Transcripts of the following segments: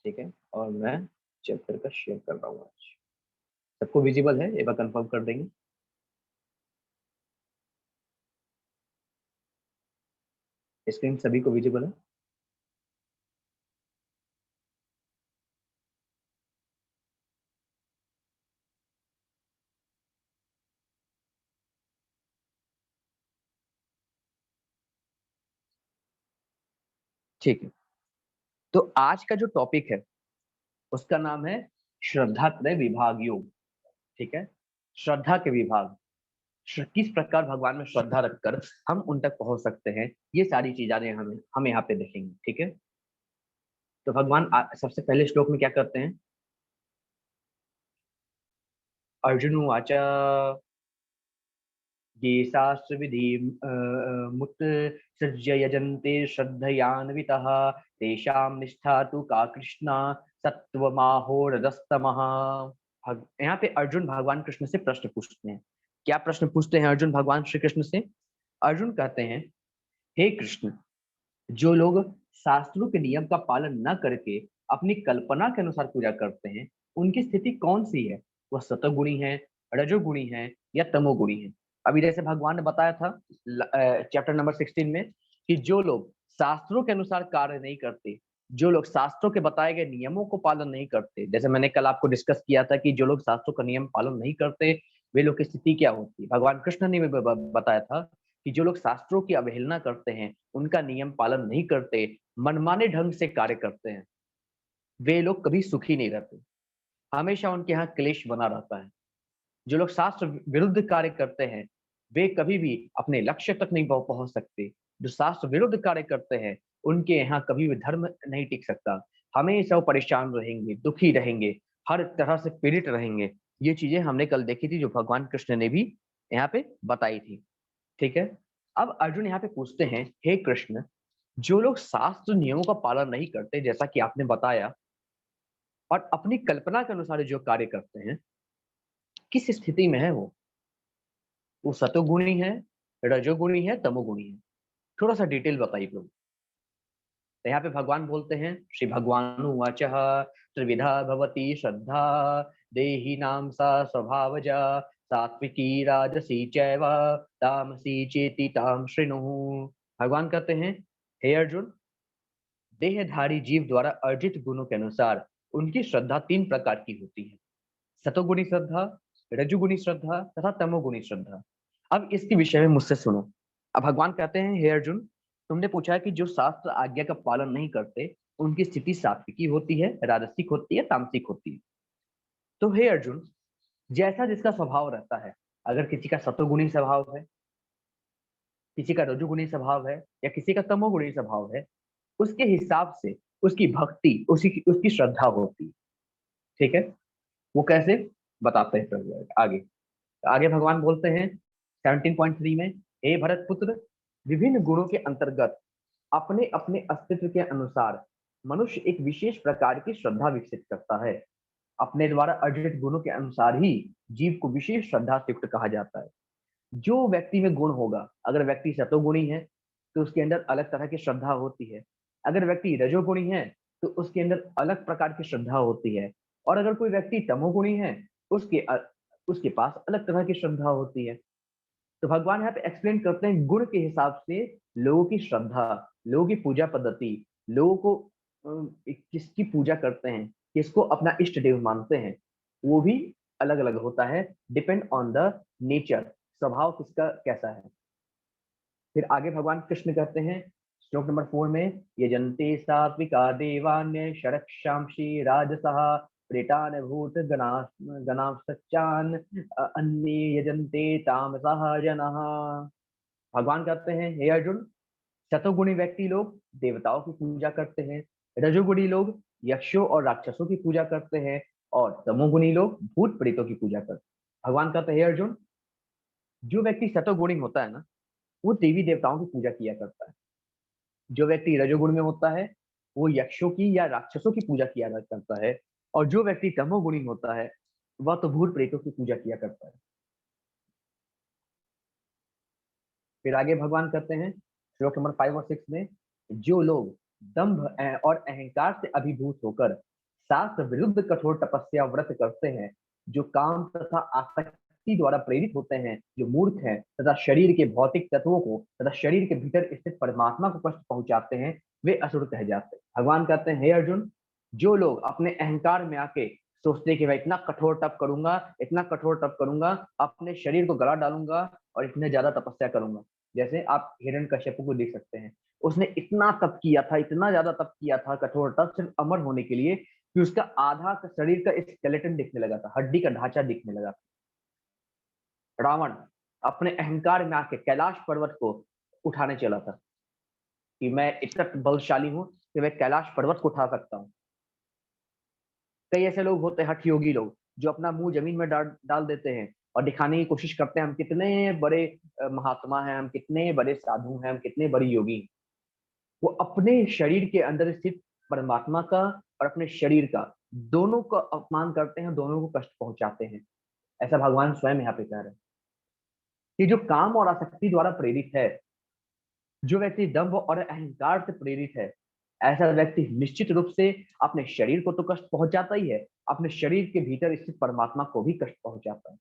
ठीक है, और मैं चैप्टर का शेयर कर रहा हूँ आज। सबको विजिबल है, एक बार कंफर्म कर देंगे। स्क्रीन सभी को विजिबल है? ठीक है, तो आज का जो टॉपिक है उसका नाम है श्रद्धा त्रय विभाग योग। ठीक है, श्रद्धा के विभाग, किस प्रकार भगवान में श्रद्धा रखकर हम उन तक पहुंच सकते हैं, ये सारी चीजें हम यहाँ पे देखेंगे। ठीक है, तो भगवान सबसे पहले श्लोक में क्या करते हैं? अर्जुन उवाच ये शास्त्र विधि मुत सृज्य यजन्ते श्रद्धयान्वितः तेषां निष्ठा तु का कृष्णा सत्वमाहोरजस्तमः। यहाँ पे अर्जुन भगवान कृष्ण से प्रश्न पूछते हैं। क्या प्रश्न पूछते हैं अर्जुन भगवान श्री कृष्ण से? अर्जुन कहते हैं, हे कृष्ण, जो लोग शास्त्रों के नियम का पालन न करके अपनी कल्पना के अनुसार पूजा करते हैं, उनकी स्थिति कौन सी है? वह सतोगुणी है, रजोगुणी है या तमोगुणी है? अभी जैसे भगवान ने बताया था चैप्टर नंबर 16 में कि जो लोग शास्त्रों के अनुसार कार्य नहीं करते, जो लोग शास्त्रों के बताए गए नियमों को पालन नहीं करते, जैसे मैंने कल आपको डिस्कस किया था कि जो लोग शास्त्रों का नियम पालन नहीं करते वे लोग की स्थिति क्या होती है। भगवान कृष्ण ने भी बताया था कि जो लोग शास्त्रों की अवहेलना करते हैं, उनका नियम पालन नहीं करते, मनमाने ढंग से कार्य करते हैं, वे लोग कभी सुखी नहीं रहते, हमेशा उनके यहाँ क्लेश बना रहता है। जो लोग शास्त्र विरुद्ध कार्य करते हैं, वे कभी भी अपने लक्ष्य तक नहीं पहुंच सकते। जो शास्त्र विरुद्ध कार्य करते हैं, उनके यहाँ कभी भी धर्म नहीं टिक सकता, हमेशा वो परेशान रहेंगे, दुखी रहेंगे, हर तरह से पीड़ित रहेंगे। ये चीजें हमने कल देखी थी, जो भगवान कृष्ण ने भी यहाँ पे बताई थी। ठीक है, अब अर्जुन यहाँ पे पूछते हैं, हे कृष्ण, जो लोग शास्त्र नियमों का पालन नहीं करते, जैसा कि आपने बताया, और अपनी कल्पना के अनुसार जो कार्य करते हैं, किस स्थिति में है वो सतोगुणी है, रजोगुणी है, तमोगुणी है? थोड़ा सा डिटेल बताइए प्रभु। तो यहाँ पे भगवान बोलते हैं, श्री भगवान उवाचः त्रिविधा भवति श्रद्धा देहि नाम सा स्वभावजा सात्विकी राजसी चैव तामसी चेति ताम शृणु। भगवान कहते हैं, हे अर्जुन, देहधारी जीव द्वारा अर्जित गुणों के अनुसार उनकी श्रद्धा तीन प्रकार की होती है: सतोगुणी श्रद्धा, रजुगुणी श्रद्धा तथा तमोगुणी श्रद्धा। अब इसके विषय में मुझसे सुनो। अब भगवान कहते हैं, हे अर्जुन, तुमने पूछा है कि जो शास्त्र आज्ञा का पालन नहीं करते, उनकी स्थिति सात्विकी होती है, राजसिक होती है, तामसिक होती है। तो हे अर्जुन, जैसा जिसका स्वभाव रहता है, अगर किसी का सतोगुणी स्वभाव है, किसी का रजुगुणी स्वभाव है या किसी का तमोगुणी स्वभाव है, उसके हिसाब से उसकी भक्ति, उसकी श्रद्धा होती है। ठीक है, वो कैसे बताते हैं प्रभु आगे। आगे भगवान बोलते हैं 17.3 में, हे भरत पुत्र, विभिन्न गुणों के अंतर्गत अपने अपने अस्तित्व के अनुसार मनुष्य एक विशेष प्रकार की श्रद्धा विकसित करता है। अपने द्वारा अर्जित गुणों के अनुसार ही जीव को विशेष श्रद्धा से युक्त कहा जाता है। जो व्यक्ति में गुण होगा, अगर व्यक्ति सतोगुणी है तो उसके अंदर अलग तरह की श्रद्धा होती है, अगर व्यक्ति रजोगुणी है तो उसके अंदर अलग प्रकार की श्रद्धा होती है, और अगर कोई व्यक्ति तमोगुणी है उसके पास अलग तरह की श्रद्धा होती है। तो भगवान यहाँ पे एक्सप्लेन करते हैं गुण के हिसाब से लोगों की श्रद्धा, लोगों की पूजा पद्धति, लोगों को किसकी पूजा करते हैं, किसको अपना इष्ट देव मानते हैं, वो भी अलग अलग होता है, डिपेंड ऑन द नेचर, स्वभाव किसका कैसा है। फिर आगे भगवान कृष्ण कहते हैं श्लोक नंबर 4 में, ये जनते सात्विका देवान्य शरक्षांशी राजसः प्रेतान भूत गणा सच्चान अन्ये यजन्ते तामसः जनः। भगवान कहते हैं, हे अर्जुन, शतगुणी व्यक्ति लोग देवताओं की पूजा करते हैं, रजोगुणी लोग यक्षों और राक्षसों की पूजा करते हैं, और तमोगुणी लोग भूत प्रेतों की पूजा करते हैं। भगवान कहते हैं, हे अर्जुन, जो व्यक्ति शतगुणी होता है ना, वो देवी देवताओं की पूजा किया करता है। जो व्यक्ति रजोगुण में होता है, वो यक्षों की या राक्षसों की पूजा किया करता है, और जो व्यक्ति तमोगुणी होता है, वह तो भूत प्रेतों की पूजा किया करता है। फिर आगे भगवान कहते हैं श्लोक नंबर 5 और 6 में, जो लोग दंभ और अहंकार से अभिभूत होकर शास्त्र विरुद्ध कठोर तपस्या व्रत करते हैं, जो काम तथा आसक्ति द्वारा प्रेरित होते हैं, जो मूर्ख हैं तथा शरीर के भौतिक तत्वों को तथा शरीर के भीतर स्थित परमात्मा को कष्ट पहुंचाते हैं, वे असुर कहे जाते हैं। भगवान कहते हैं, हे अर्जुन, जो लोग अपने अहंकार में आके सोचते हैं कि मैं इतना कठोर तप करूंगा, इतना कठोर तप करूंगा, अपने शरीर को गला डालूंगा और इतने ज्यादा तपस्या करूंगा। जैसे आप हिरण्यकश्यप को देख सकते हैं, उसने इतना तप किया था, इतना ज्यादा तप किया था, कठोर तप, सिर्फ अमर होने के लिए, कि उसका आधा शरीर का स्केलेटन दिखने लगा था, हड्डी का ढांचा दिखने लगा था। रावण अपने अहंकार में आके कैलाश पर्वत को उठाने चला था कि मैं इतना बलशाली हूं कि मैं कैलाश पर्वत को उठा सकता हूँ। कई ऐसे लोग होते हैं, हठ योगी लोग, जो अपना मुंह जमीन में डाल देते हैं और दिखाने की कोशिश करते हैं हम कितने बड़े महात्मा हैं, हम कितने बड़े साधु हैं, हम कितने बड़े योगी हैं। वो अपने शरीर के अंदर स्थित परमात्मा का और अपने शरीर का दोनों का अपमान करते हैं, दोनों को कष्ट पहुंचाते हैं। ऐसा भगवान स्वयं यहाँ पे कह रहे हैं कि जो काम और आसक्ति द्वारा प्रेरित है, जो व्यक्ति दंभ और अहंकार से प्रेरित है, ऐसा व्यक्ति निश्चित रूप से अपने शरीर को तो कष्ट पहुंचाता ही है, अपने शरीर के भीतर स्थित परमात्मा को भी कष्ट पहुंचाता है।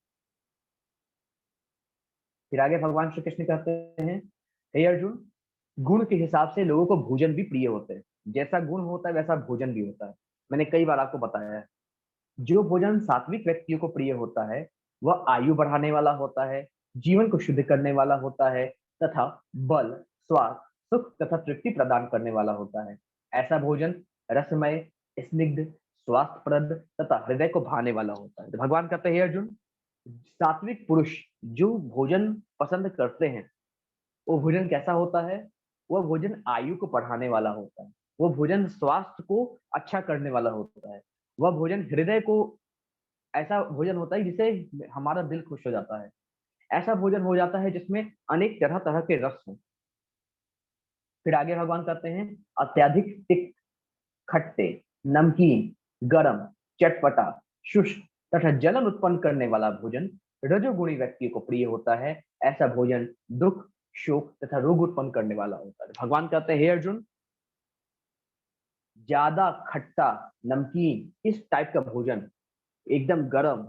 फिर आगे भगवान श्री कृष्ण कहते हैं, हे अर्जुन, गुण के हिसाब से लोगों को भोजन भी प्रिय होते हैं। जैसा गुण होता है वैसा भोजन भी होता है। मैंने कई बार आपको बताया है, जो भोजन सात्विक व्यक्तियों को प्रिय होता है, वह आयु बढ़ाने वाला होता है, जीवन को शुद्ध करने वाला होता है, तथा बल, स्वास्थ्य, सुख तथा तृप्ति प्रदान करने वाला होता है। ऐसा भोजन रसमय, स्निग्ध, स्वास्थ्यप्रद तथा हृदय को भाने वाला होता है। तो भगवान कहते हैं, अर्जुन, सात्विक पुरुष जो भोजन पसंद करते हैं, वो भोजन कैसा होता है? वह भोजन आयु को बढ़ाने वाला होता है, वो भोजन स्वास्थ्य को अच्छा करने वाला होता है, वह भोजन हृदय को, ऐसा भोजन होता है जिससे हमारा दिल खुश हो जाता है। ऐसा भोजन हो जाता है जिसमें अनेक तरह तरह के रस हों। फिर आगे भगवान कहते हैं, अत्यधिक तिक्त, खट्टे, नमकीन, गरम, चटपटा, शुष्क तथा जलन उत्पन्न करने वाला भोजन रजोगुणी व्यक्ति को प्रिय होता है। ऐसा भोजन दुख, शोक तथा रोग उत्पन्न करने वाला होता है। भगवान कहते हैं, हे अर्जुन, ज्यादा खट्टा, नमकीन, इस टाइप का भोजन, एकदम गरम,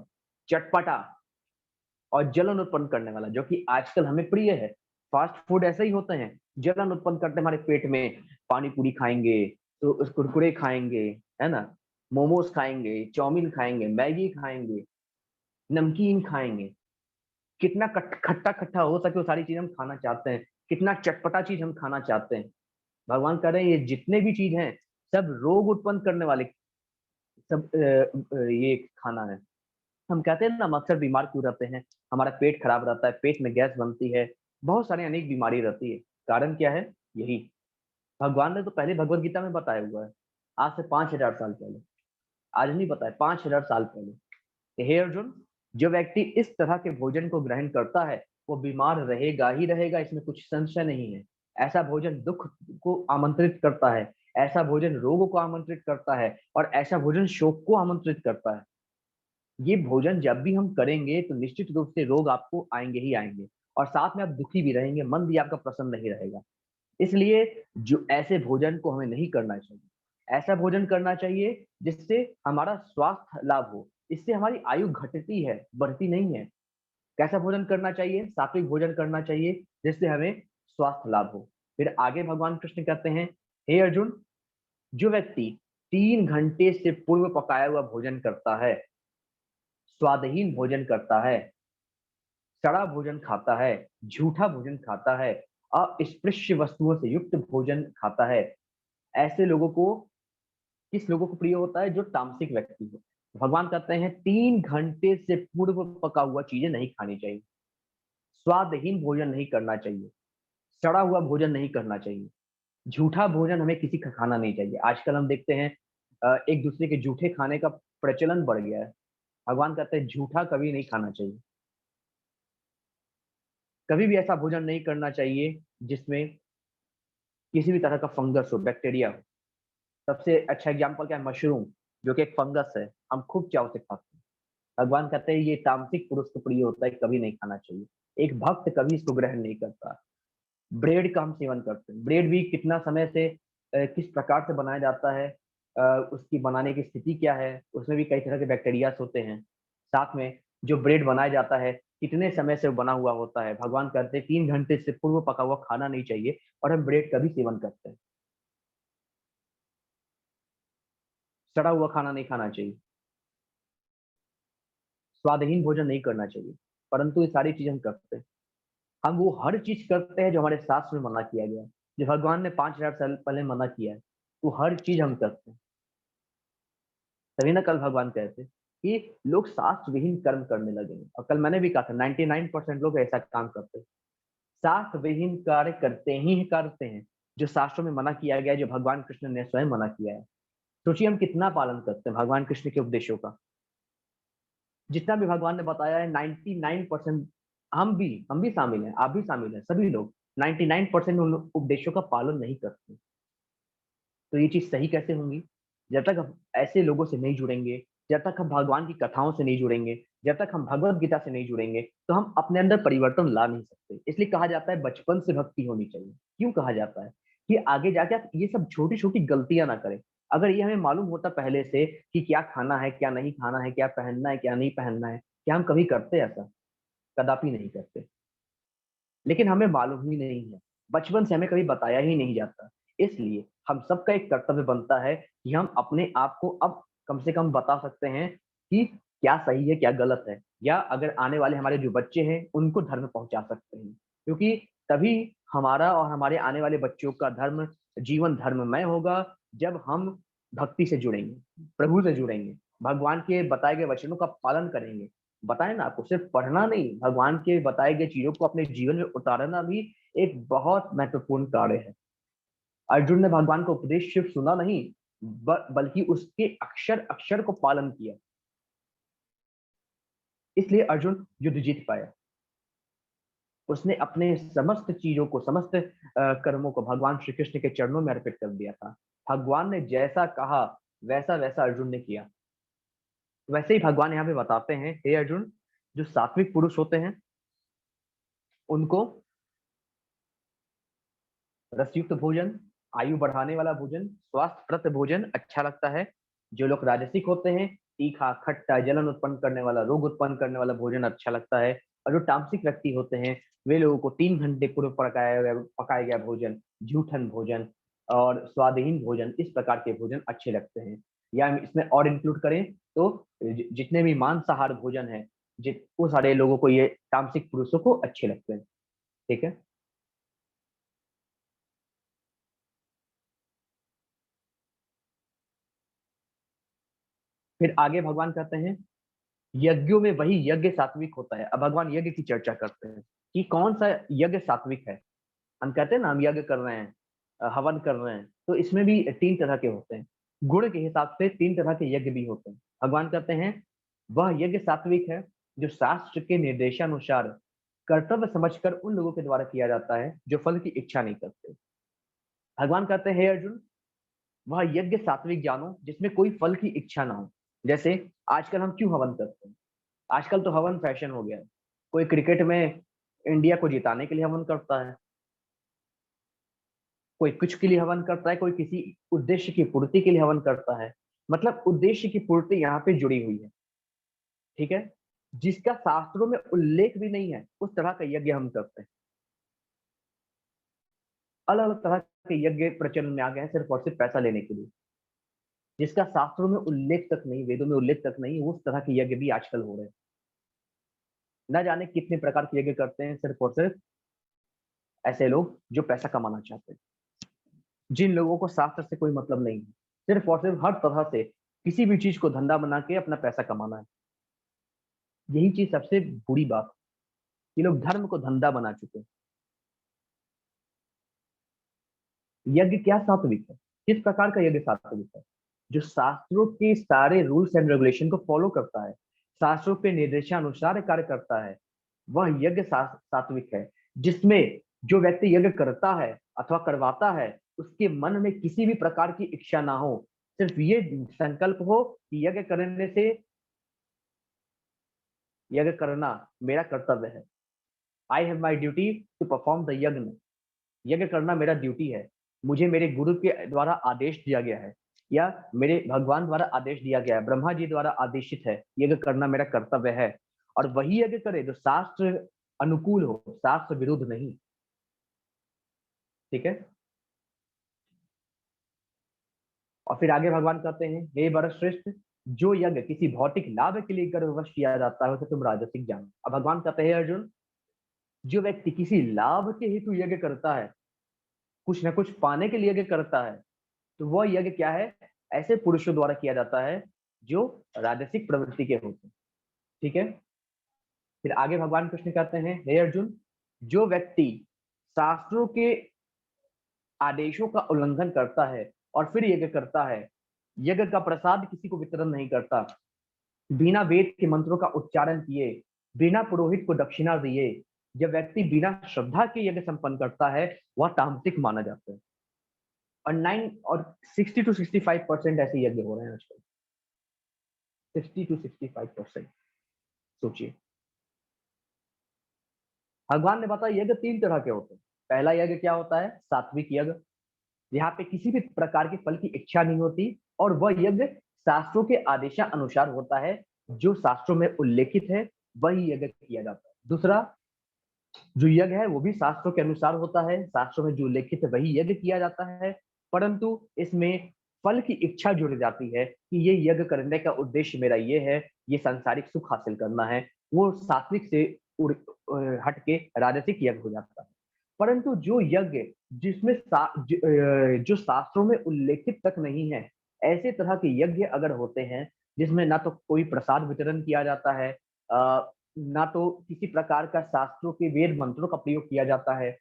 चटपटा और जलन उत्पन्न करने वाला, जो कि आजकल हमें प्रिय है। फास्ट फूड ऐसे ही होते हैं, जलन उत्पन्न करते हैं हमारे पेट में। पानी पूरी खाएंगे तो उस कुरकुरे खाएंगे, है ना, मोमोज खाएंगे, चाउमीन खाएंगे, मैगी खाएंगे, नमकीन खाएंगे। कितना खट्टा खट्टा हो सके वो सारी चीज हम खाना चाहते हैं, कितना चटपटा चीज हम खाना चाहते हैं। भगवान कह रहे हैं, ये जितने भी चीज हैं, सब रोग उत्पन्न करने वाले, सब ये खाना है। हम कहते हैं ना, हम अक्सर बीमार क्यों रहते हैं? हमारा पेट खराब रहता है, पेट में गैस बनती है, बहुत सारी अनेक बीमारी रहती है। कारण क्या है? यही। भगवान ने तो पहले भगवत गीता में बताया हुआ है, आज से 5000 साल पहले। आज नहीं बताया, 5000 साल पहले। हे अर्जुन, जो व्यक्ति इस तरह के भोजन को ग्रहण करता है, वो बीमार रहेगा ही रहेगा, इसमें कुछ संशय नहीं है। ऐसा भोजन दुख को आमंत्रित करता है, ऐसा भोजन रोग को आमंत्रित करता है, और ऐसा भोजन शोक को आमंत्रित करता है। ये भोजन जब भी हम करेंगे तो निश्चित रूप से रोग आपको आएंगे ही आएंगे, और साथ में आप दुखी भी रहेंगे, मन भी आपका प्रसन्न नहीं रहेगा। इसलिए जो ऐसे भोजन को हमें नहीं करना चाहिए। ऐसा भोजन करना चाहिए जिससे हमारा स्वास्थ्य लाभ हो, इससे हमारी आयु घटती है, बढ़ती नहीं है। कैसा भोजन करना चाहिए? सात्विक भोजन करना चाहिए जिससे हमें स्वास्थ्य लाभ हो। फिर आगे भगवान कृष्ण कहते हैं, हे अर्जुन, जो व्यक्ति 3 घंटे से पूर्व पकाया हुआ भोजन करता है, स्वादहीन भोजन करता है, सड़ा भोजन खाता है, झूठा भोजन खाता है, अस्पृश्य वस्तुओं से युक्त भोजन खाता है, ऐसे लोगों को, किस लोगों को प्रिय होता है? जो तामसिक व्यक्ति हो। भगवान कहते हैं, 3 घंटे से पूर्व पका हुआ चीजें नहीं खानी चाहिए, स्वादहीन भोजन नहीं करना चाहिए, सड़ा हुआ भोजन नहीं करना चाहिए, झूठा भोजन हमें किसी का खाना नहीं चाहिए। आजकल हम देखते हैं एक दूसरे के झूठे खाने का प्रचलन बढ़ गया है। भगवान कहते हैं, झूठा कभी नहीं खाना चाहिए। कभी भी ऐसा भोजन नहीं करना चाहिए जिसमें किसी भी तरह का फंगस हो, बैक्टीरिया हो। सबसे अच्छा एग्जाम्पल क्या है? मशरूम, जो कि एक फंगस है, हम खूब चाव से खाते हैं। भगवान कहते हैं, ये तामसिक पुरुष को प्रिय होता है, कभी नहीं खाना चाहिए। एक भक्त कभी इसको ग्रहण नहीं करता। ब्रेड का हम सेवन करते हैं, ब्रेड भी कितना समय से किस प्रकार से बनाया जाता है, उसकी बनाने की स्थिति क्या है, उसमें भी कई तरह के बैक्टीरियाज होते हैं। साथ में जो ब्रेड बनाया जाता है कितने समय से बना हुआ होता है, भगवान कहते हैं 3 घंटे से पूर्व पका हुआ खाना नहीं चाहिए, और हम ब्रेड का भी सेवन करते हैं। सड़ा हुआ खाना नहीं खाना चाहिए, स्वादहीन भोजन नहीं करना चाहिए, परंतु ये सारी चीज हम करते हैं। हम वो हर चीज करते हैं जो हमारे शास्त्र में मना किया गया है, जो भगवान ने 5,000 साल पहले मना किया है, वो हर चीज हम करते हैं। तभी ना कल भगवान कहते हैं कि लोग शास्त्र विहीन कर्म करने लगेंगे, और कल मैंने भी कहा था 99% लोग ऐसा काम करते हैं, शास्त्र विहीन कार्य करते हैं जो शास्त्रों में मना किया गया है, जो भगवान कृष्ण ने स्वयं मना किया है। सोचिए हम कितना पालन करते हैं भगवान कृष्ण के उपदेशों का। जितना भी भगवान ने बताया है 99%, हम भी शामिल हैं, आप भी शामिल हैं, सभी लोग 99% उन उपदेशों का पालन नहीं करते। तो ये चीज सही कैसे होंगी? जब तक हम ऐसे लोगों से नहीं जुड़ेंगे, जब तक हम भगवान की कथाओं से नहीं जुड़ेंगे, जब तक हम भगवत गीता से नहीं जुड़ेंगे, तो हम अपने अंदर परिवर्तन ला नहीं सकते। इसलिए कहा जाता है बचपन से भक्ति होनी चाहिए। क्यों कहा जाता है? कि आगे जाके आप ये सब छोटी छोटी गलतियां ना करें। अगर ये हमें मालूम होता पहले से कि क्या खाना है, क्या नहीं खाना है, क्या पहनना है, क्या नहीं पहनना है, क्या हम कभी करते ऐसा? कदापि नहीं करते। लेकिन हमें मालूम ही नहीं है, बचपन से हमें कभी बताया ही नहीं जाता। इसलिए हम सबका एक कर्तव्य बनता है कि हम अपने आप को अब कम से कम बता सकते हैं कि क्या सही है क्या गलत है, या अगर आने वाले हमारे जो बच्चे हैं उनको धर्म पहुंचा सकते हैं। क्योंकि तभी हमारा और हमारे आने वाले बच्चों का धर्म जीवन धर्ममय होगा, जब हम भक्ति से जुड़ेंगे, प्रभु से जुड़ेंगे, भगवान के बताए गए वचनों का पालन करेंगे। बताए ना आपको, सिर्फ पढ़ना नहीं, भगवान के बताए गए चीजों को अपने जीवन में उतारना भी एक बहुत महत्वपूर्ण कार्य है। अर्जुन ने भगवान का उपदेश सिर्फ सुना नहीं, बल्कि उसके अक्षर अक्षर को पालन किया। इसलिए अर्जुन युद्ध जीत पाया। उसने अपने समस्त चीजों को, समस्त कर्मों को भगवान श्री कृष्ण के चरणों में अर्पित कर दिया था। भगवान ने जैसा कहा वैसा वैसा अर्जुन ने किया। वैसे ही भगवान यहाँ पे बताते हैं, हे अर्जुन, जो सात्विक पुरुष होते हैं उनको रसयुक्त भोजन, आयु बढ़ाने वाला भोजन, स्वास्थ्यप्रद भोजन अच्छा लगता है। जो लोग राजसिक होते हैं, तीखा, खट्टा, जलन उत्पन्न करने वाला, रोग उत्पन्न करने वाला भोजन अच्छा लगता है। और जो तामसिक व्यक्ति होते हैं, वे लोगों को 3 घंटे पूर्व पकाया गया भोजन, जूठन भोजन और स्वादहीन भोजन, इस प्रकार के भोजन अच्छे लगते हैं। या हम इसमें और इंक्लूड करें तो जितने भी मांसाहार भोजन है, वो सारे लोगों को, ये तामसिक पुरुषों को अच्छे लगते हैं। ठीक है। फिर आगे भगवान कहते हैं यज्ञों में वही यज्ञ सात्विक होता है। अब भगवान यज्ञ की चर्चा करते हैं कि कौन सा यज्ञ सात्विक है। हम कहते हैं ना, हम यज्ञ कर रहे हैं, हवन कर रहे हैं, तो इसमें भी 3 तरह के होते हैं। गुण के हिसाब से 3 तरह के यज्ञ भी होते हैं। भगवान कहते हैं वह यज्ञ सात्विक है जो शास्त्र के निर्देशानुसार कर्तव्य समझकर उन लोगों के द्वारा किया जाता है जो फल की इच्छा नहीं करते। भगवान कहते हैं हे अर्जुन, वह यज्ञ सात्विक जानो जिसमें कोई फल की इच्छा ना हो। जैसे आजकल हम क्यों हवन करते हैं? आजकल तो हवन फैशन हो गया है। कोई क्रिकेट में इंडिया को जिताने के लिए हवन करता है, कोई कुछ के लिए हवन करता है, कोई किसी उद्देश्य की पूर्ति के लिए हवन करता है। मतलब उद्देश्य की पूर्ति यहाँ पे जुड़ी हुई है। ठीक है। जिसका शास्त्रों में उल्लेख भी नहीं है, उस तरह का यज्ञ हम करते हैं। अलग अलग तरह के यज्ञ प्रचलन में आ गए हैं सिर्फ और सिर्फ पैसा लेने के लिए। जिसका शास्त्रों में उल्लेख तक नहीं, वेदों में उल्लेख तक नहीं, उस तरह के यज्ञ भी आजकल हो रहे हैं। न जाने कितने प्रकार के यज्ञ करते हैं सिर्फ और सिर्फ ऐसे लोग जो पैसा कमाना चाहते हैं, जिन लोगों को शास्त्र से कोई मतलब नहीं है। सिर्फ और सिर्फ हर तरह से किसी भी चीज को धंधा बना के अपना पैसा कमाना है। यही चीज सबसे बुरी बात, ये लोग धर्म को धंधा बना चुके हैं। यज्ञ क्या सात्विक है? किस प्रकार का यज्ञ सात्विक है? जो शास्त्रों के सारे रूल्स एंड रेगुलेशन को फॉलो करता है, शास्त्रों के निर्देशानुसार कार्य करता है, वह यज्ञ सात्विक है। जिसमें जो व्यक्ति यज्ञ करता है अथवा करवाता है, उसके मन में किसी भी प्रकार की इच्छा ना हो, सिर्फ ये संकल्प हो कि यज्ञ करना मेरा कर्तव्य है। I have my duty to perform the yagya. यज्ञ करना मेरा ड्यूटी है, मुझे मेरे गुरु के द्वारा आदेश दिया गया है। या मेरे भगवान द्वारा आदेश दिया गया है, ब्रह्मा जी द्वारा आदेशित है, यज्ञ करना मेरा कर्तव्य है, और वही यज्ञ करे जो शास्त्र अनुकूल हो, शास्त्र विरुद्ध नहीं। ठीक है। और फिर आगे भगवान कहते हैं, हे वरश्रेष्ठ, जो यज्ञ किसी भौतिक लाभ के लिए गर्भवश किया जाता है उसे तुम राजसिक जानो। अब भगवान कहते हैं, अर्जुन, जो व्यक्ति किसी लाभ के हेतु यज्ञ करता है, कुछ ना कुछ पाने के लिए यज्ञ करता है, तो वह यज्ञ क्या है, ऐसे पुरुषों द्वारा किया जाता है जो राजसिक प्रवृत्ति के होते हैं। ठीक है। फिर आगे भगवान कृष्ण कहते हैं, हे अर्जुन, जो व्यक्ति शास्त्रों के आदेशों का उल्लंघन करता है और फिर यज्ञ करता है, यज्ञ का प्रसाद किसी को वितरण नहीं करता, बिना वेद के मंत्रों का उच्चारण किए, बिना पुरोहित को दक्षिणा दिए, जब व्यक्ति बिना श्रद्धा के यज्ञ संपन्न करता है, वह तामसिक माना जाता है। और 60 to 65% ऐसे यज्ञ हो रहे हैं आजकल। 60 to 65%। सोचिए, भगवान ने बताया यज्ञ 3 तरह के होते हैं। पहला यज्ञ क्या होता है, सात्विक यज्ञ, यहाँ पे किसी भी प्रकार के फल की इच्छा नहीं होती, और वह यज्ञ शास्त्रों के आदेशानुसार होता है, जो शास्त्रों में उल्लेखित है वही यज्ञ किया जाता है। दूसरा जो यज्ञ है वो भी शास्त्रों के अनुसार होता है, शास्त्रों में जो उल्लेखित है वही यज्ञ किया जाता है, परंतु इसमें फल की इच्छा जुड़ जाती है कि ये यज्ञ करने का उद्देश्य मेरा ये है, ये सांसारिक सुख हासिल करना है, वो सात्विक से हट के राजसिक यज्ञ हो जाता है। परंतु जो यज्ञ जिसमें जो शास्त्रों में उल्लेखित तक नहीं है, ऐसे तरह के यज्ञ अगर होते हैं जिसमें ना तो कोई प्रसाद वितरण किया जाता है, ना तो किसी प्रकार का शास्त्रों के वेद मंत्रों का प्रयोग किया जाता है,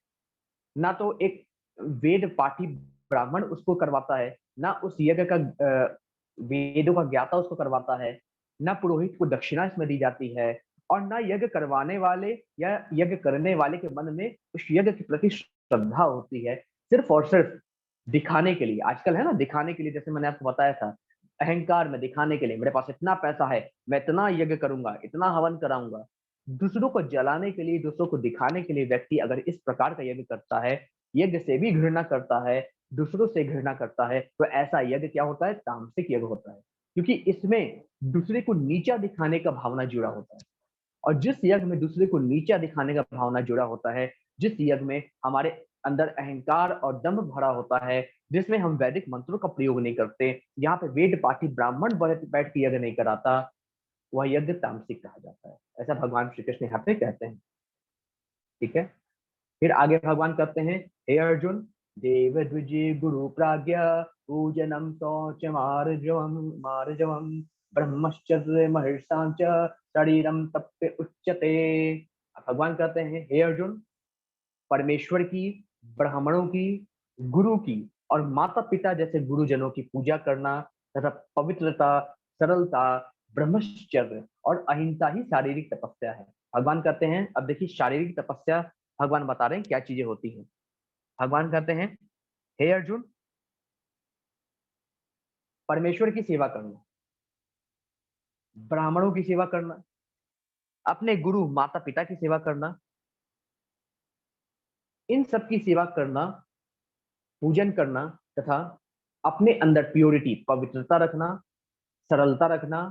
ना तो एक वेद पाठी ब्राह्मण उसको करवाता है, ना उस यज्ञ का वेदों का ज्ञाता उसको करवाता है, ना पुरोहित को दक्षिणा इसमें दी जाती है, और ना यज्ञ करवाने वाले या यज्ञ करने वाले के मन में उस यज्ञ के प्रति श्रद्धा होती है, सिर्फ और सिर्फ दिखाने के लिए। आजकल है ना, दिखाने के लिए, जैसे मैंने आपको बताया था, अहंकार में दिखाने के लिए, मेरे पास इतना पैसा है, मैं इतना यज्ञ करूंगा, इतना हवन कराऊंगा। दूसरों को जलाने के लिए, दूसरों को दिखाने के लिए व्यक्ति अगर इस प्रकार का यज्ञ करता है, यज्ञ से भी घृणा करता है, दूसरों से घृणा करता है, तो ऐसा यज्ञ क्या होता है, तामसिक यज्ञ होता है, क्योंकि इसमें दूसरे को नीचा दिखाने का भावना जुड़ा होता है। और जिस यज्ञ में दूसरे को नीचा दिखाने का भावना जुड़ा होता है, जिस यज्ञ में हमारे अंदर अहंकार और दम्भ भरा होता है, जिसमें हम वैदिक मंत्रों का प्रयोग नहीं करते, यहाँ पे वेद पाठी ब्राह्मण बैठ के यज्ञ नहीं कराता, वह यज्ञ तामसिक कहा जाता है। ऐसा भगवान श्री कृष्ण यहाँ पे कहते हैं। ठीक है। फिर आगे भगवान कहते हैं, हे अर्जुन, देव द्विज गुरु प्राज्ञा पूजनम शौच मार्जवम मार्जवम ब्रह्मचर्य महर्षांच शरीरम तप्य उच्यते। भगवान कहते हैं, हे अर्जुन, परमेश्वर की, ब्राह्मणों की, गुरु की और माता पिता जैसे गुरुजनों की पूजा करना तथा पवित्रता, सरलता, ब्रह्मचर्य और अहिंसा ही शारीरिक तपस्या है। भगवान कहते हैं, अब देखिए शारीरिक तपस्या भगवान बता रहे हैं क्या चीजें होती हैं। भगवान कहते हैं, हे अर्जुन, परमेश्वर की सेवा करना, ब्राह्मणों की सेवा करना, अपने गुरु माता पिता की सेवा करना, इन सब की सेवा करना, पूजन करना तथा अपने अंदर प्योरिटी, पवित्रता रखना, सरलता रखना,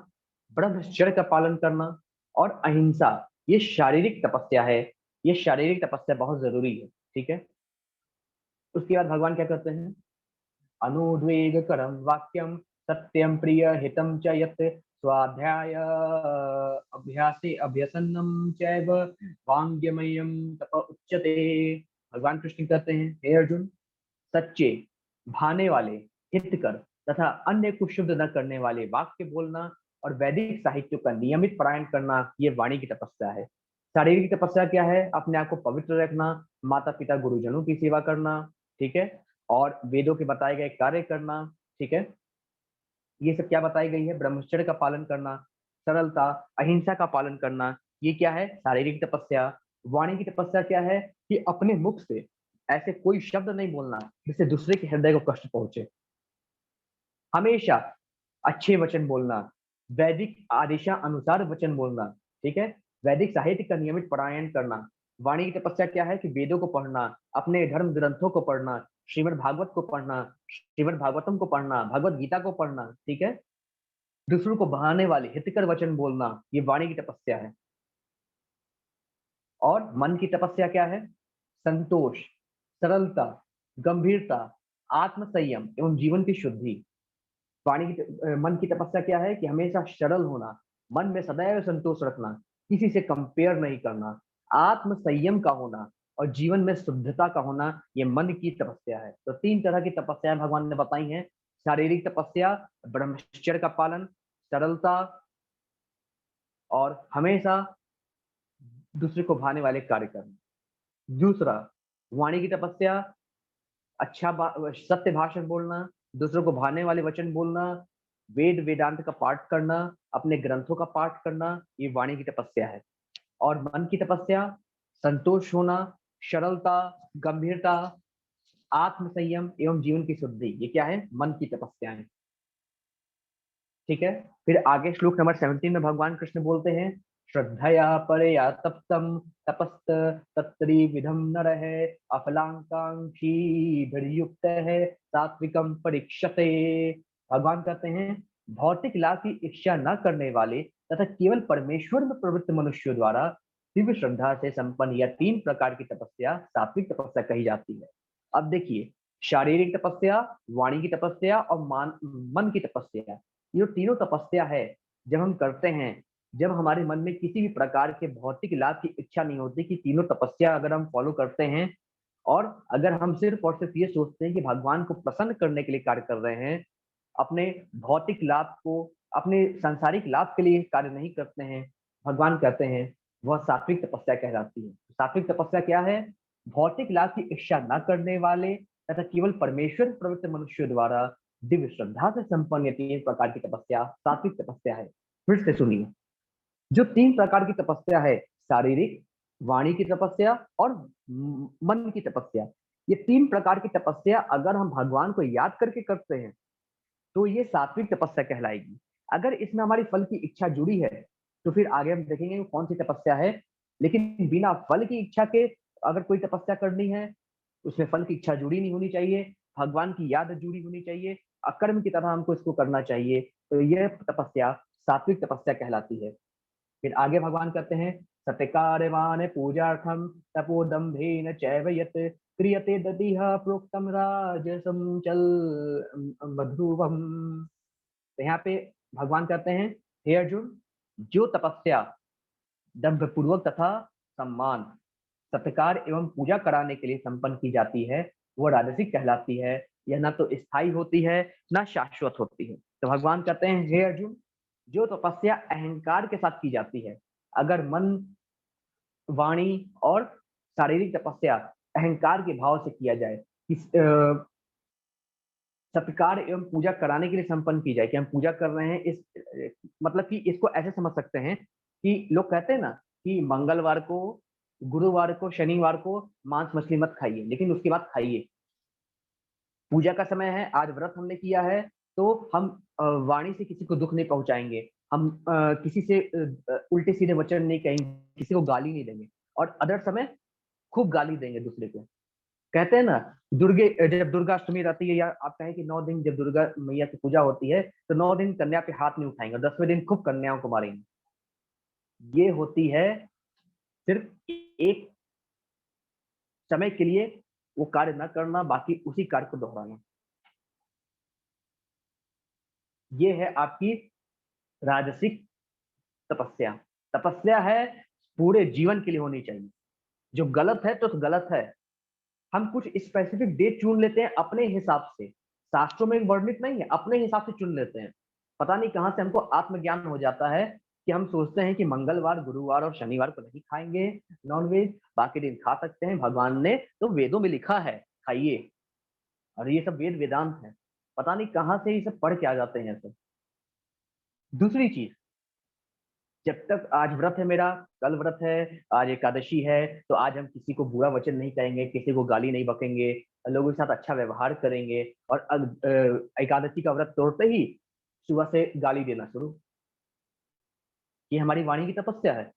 ब्रह्मचर्य का पालन करना और अहिंसा, ये शारीरिक तपस्या है। ये शारीरिक तपस्या बहुत जरूरी है। ठीक है। उसके बाद भगवान क्या करते हैं, अनुद्वेग करम वाक्यम सत्यम प्रिय हितम च यत् स्वाध्याय अभ्यासे अभ्यसनम चैव वांग्यमयम तप उच्यते। भगवान कृष्ण कहते हैं, हे अर्जुन, सच्चे, भाने वाले, हितकर तथा अन्य को शुद्ध न करने वाले वाक्य बोलना और वैदिक साहित्य का नियमित पारायण करना, ये वाणी की तपस्या है। शारीरिक तपस्या क्या है, अपने आप को पवित्र रखना, माता पिता गुरुजनों की सेवा करना, ठीक है, और वेदों के बताए गए कार्य करना। ठीक है। ये सब क्या बताई गई है, ब्रह्मचर्य का पालन करना, सरलता, अहिंसा का पालन करना, ये क्या है, शारीरिक तपस्या। वाणी की तपस्या क्या है, कि अपने मुख से ऐसे कोई शब्द नहीं बोलना जिससे दूसरे के हृदय को कष्ट पहुंचे, हमेशा अच्छे वचन बोलना, वैदिक आदेशा अनुसार वचन बोलना। ठीक है। वैदिक साहित्य का नियमित पारायण करना। वाणी की तपस्या क्या है, कि वेदों को पढ़ना, अपने धर्म ग्रंथों को पढ़ना, श्रीमद् भागवत को पढ़ना, श्रीमद् भागवतम को पढ़ना, भगवत गीता को पढ़ना, ठीक है। दूसरों को बहाने वाले हितकर वचन बोलना, ये वाणी की तपस्या है। और मन की तपस्या क्या है? संतोष, सरलता, गंभीरता, आत्म संयम एवं जीवन की शुद्धि। मन की तपस्या क्या है? कि हमेशा सरल होना, मन में सदैव संतोष रखना, किसी से कंपेयर नहीं करना, आत्म संयम का होना और जीवन में शुद्धता का होना, ये मन की तपस्या है। तो 3 तरह की तपस्याएं भगवान ने बताई हैं। शारीरिक तपस्या, ब्रह्मचर्य का पालन, सरलता और हमेशा दूसरे को भाने वाले कार्य करना। दूसरा, वाणी की तपस्या, सत्य भाषण बोलना, दूसरों को भाने वाले वचन बोलना, वेद वेदांत का पाठ करना, अपने ग्रंथों का पाठ करना, ये वाणी की तपस्या है। और मन की तपस्या, संतोष होना, सरलता, गंभीरता, आत्म संयम एवं जीवन की शुद्धि, ये क्या है? मन की तपस्या है। ठीक है। फिर आगे श्लोक नंबर 17 में भगवान कृष्ण बोलते हैं, श्रद्धया परया तप्तम तपस्त तत्त्रिविधम नरः अफलाकांक्षी युक्त है सात्विकम परीक्षते। भगवान कहते हैं, भौतिक लाभ की इच्छा न करने वाले तथा केवल परमेश्वर में प्रवृत्त मनुष्यों द्वारा दिव्य श्रद्धा से संपन्न यह 3 प्रकार की तपस्या सात्विक तपस्या कही जाती है। अब देखिए, शारीरिक तपस्या, वाणी की तपस्या और मन की तपस्या, ये तीनों तपस्या है, जब हम करते हैं, जब हमारे मन में किसी भी प्रकार के भौतिक लाभ की इच्छा नहीं होती, कि तीनों तपस्या अगर हम फॉलो करते हैं और अगर हम सिर्फ और सिर्फ ये सोचते हैं कि भगवान को प्रसन्न करने के लिए कार्य कर रहे हैं, अपने भौतिक लाभ को, अपने सांसारिक लाभ के लिए कार्य नहीं करते हैं, भगवान कहते हैं वह सात्विक तपस्या कहलाती है। सात्विक तपस्या क्या है? भौतिक लाभ की इच्छा न करने वाले तथा केवल परमेश्वर प्रवृत्त मनुष्यों द्वारा दिव्य श्रद्धा से संपन्न 3 प्रकार की तपस्या सात्विक तपस्या है। फिर से सुनिए, जो 3 प्रकार की तपस्या है, शारीरिक, वाणी की तपस्या और मन की तपस्या, ये 3 प्रकार की तपस्या अगर हम भगवान को याद करके करते हैं तो ये सात्विक तपस्या कहलाएगी। अगर इसमें हमारी फल की इच्छा जुड़ी है तो फिर आगे हम देखेंगे वो कौन सी तपस्या है। लेकिन बिना फल की इच्छा के अगर कोई तपस्या करनी है, उसमें फल की इच्छा जुड़ी नहीं होनी चाहिए, भगवान की याद जुड़ी होनी चाहिए, अकर्म की तरह हमको इसको करना चाहिए, तो यह तपस्या सात्विक तपस्या कहलाती है। फिर आगे भगवान कहते हैं, सत्यकार्यवान पूजार्थम तपोदम्भेन चैव यत् क्रियते ददिह प्रोक्तम राजसम चल मधुवम। तो यहाँ पे भगवान कहते हैं, हे अर्जुन, जो तपस्या दम्भ पूर्वक तथा सम्मान, सत्कार एवं पूजा कराने के लिए संपन्न की जाती है, वो राजसिक कहलाती है। यह ना तो स्थायी होती है, ना शाश्वत होती है। तो भगवान कहते हैं, हे अर्जुन, जो तपस्या अहंकार के साथ की जाती है, अगर मन, वाणी और शारीरिक तपस्या अहंकार के भाव से किया जाए, सत्कार एवं पूजा कराने के लिए संपन्न की जाए, कि हम पूजा कर रहे हैं, इस मतलब कि इसको ऐसे समझ सकते हैं कि लोग कहते हैं ना कि मंगलवार को, गुरुवार को, शनिवार को मांस मछली मत खाइए, लेकिन उसके बाद खाइए। पूजा का समय है, आज व्रत हमने किया है, तो हम वाणी से किसी को दुख नहीं पहुंचाएंगे, हम किसी से उल्टे सीधे वचन नहीं कहेंगे, किसी को गाली नहीं देंगे, और अदर समय खूब गाली देंगे दूसरे को। कहते हैं ना, जब दुर्गा अष्टमी रहती है, या आप कहें कि 9 दिन जब दुर्गा मैया की पूजा होती है, तो 9 दिन कन्या पे हाथ नहीं उठाएंगे, 10वें दिन खूब कन्याओं को मारेंगे। ये होती है सिर्फ एक समय के लिए वो कार्य न करना, बाकी उसी कार्य को दोहराना। ये है आपकी राजसिक तपस्या। तपस्या है पूरे जीवन के लिए होनी चाहिए। जो गलत है तो गलत है। हम कुछ स्पेसिफिक डेट चुन लेते हैं अपने हिसाब से, शास्त्रों में वर्णित नहीं है, अपने हिसाब से चुन लेते हैं। पता नहीं कहां से हमको आत्मज्ञान हो जाता है कि हम सोचते हैं कि मंगलवार, गुरुवार और शनिवार को नहीं खाएंगे नॉनवेज, बाकी दिन खा सकते हैं, भगवान ने तो वेदों में लिखा है खाइए। और ये सब वेद वेदांत है, पता नहीं कहां से ये सब पढ़ के आ जाते हैं सब। दूसरी चीज, जब तक आज व्रत है मेरा, कल व्रत है, आज एकादशी है, तो आज हम किसी को बुरा वचन नहीं कहेंगे, किसी को गाली नहीं बकेंगे, लोगों के साथ अच्छा व्यवहार करेंगे। और एकादशी का व्रत तोड़ते ही सुबह से गाली देना शुरू, ये हमारी वाणी की तपस्या है।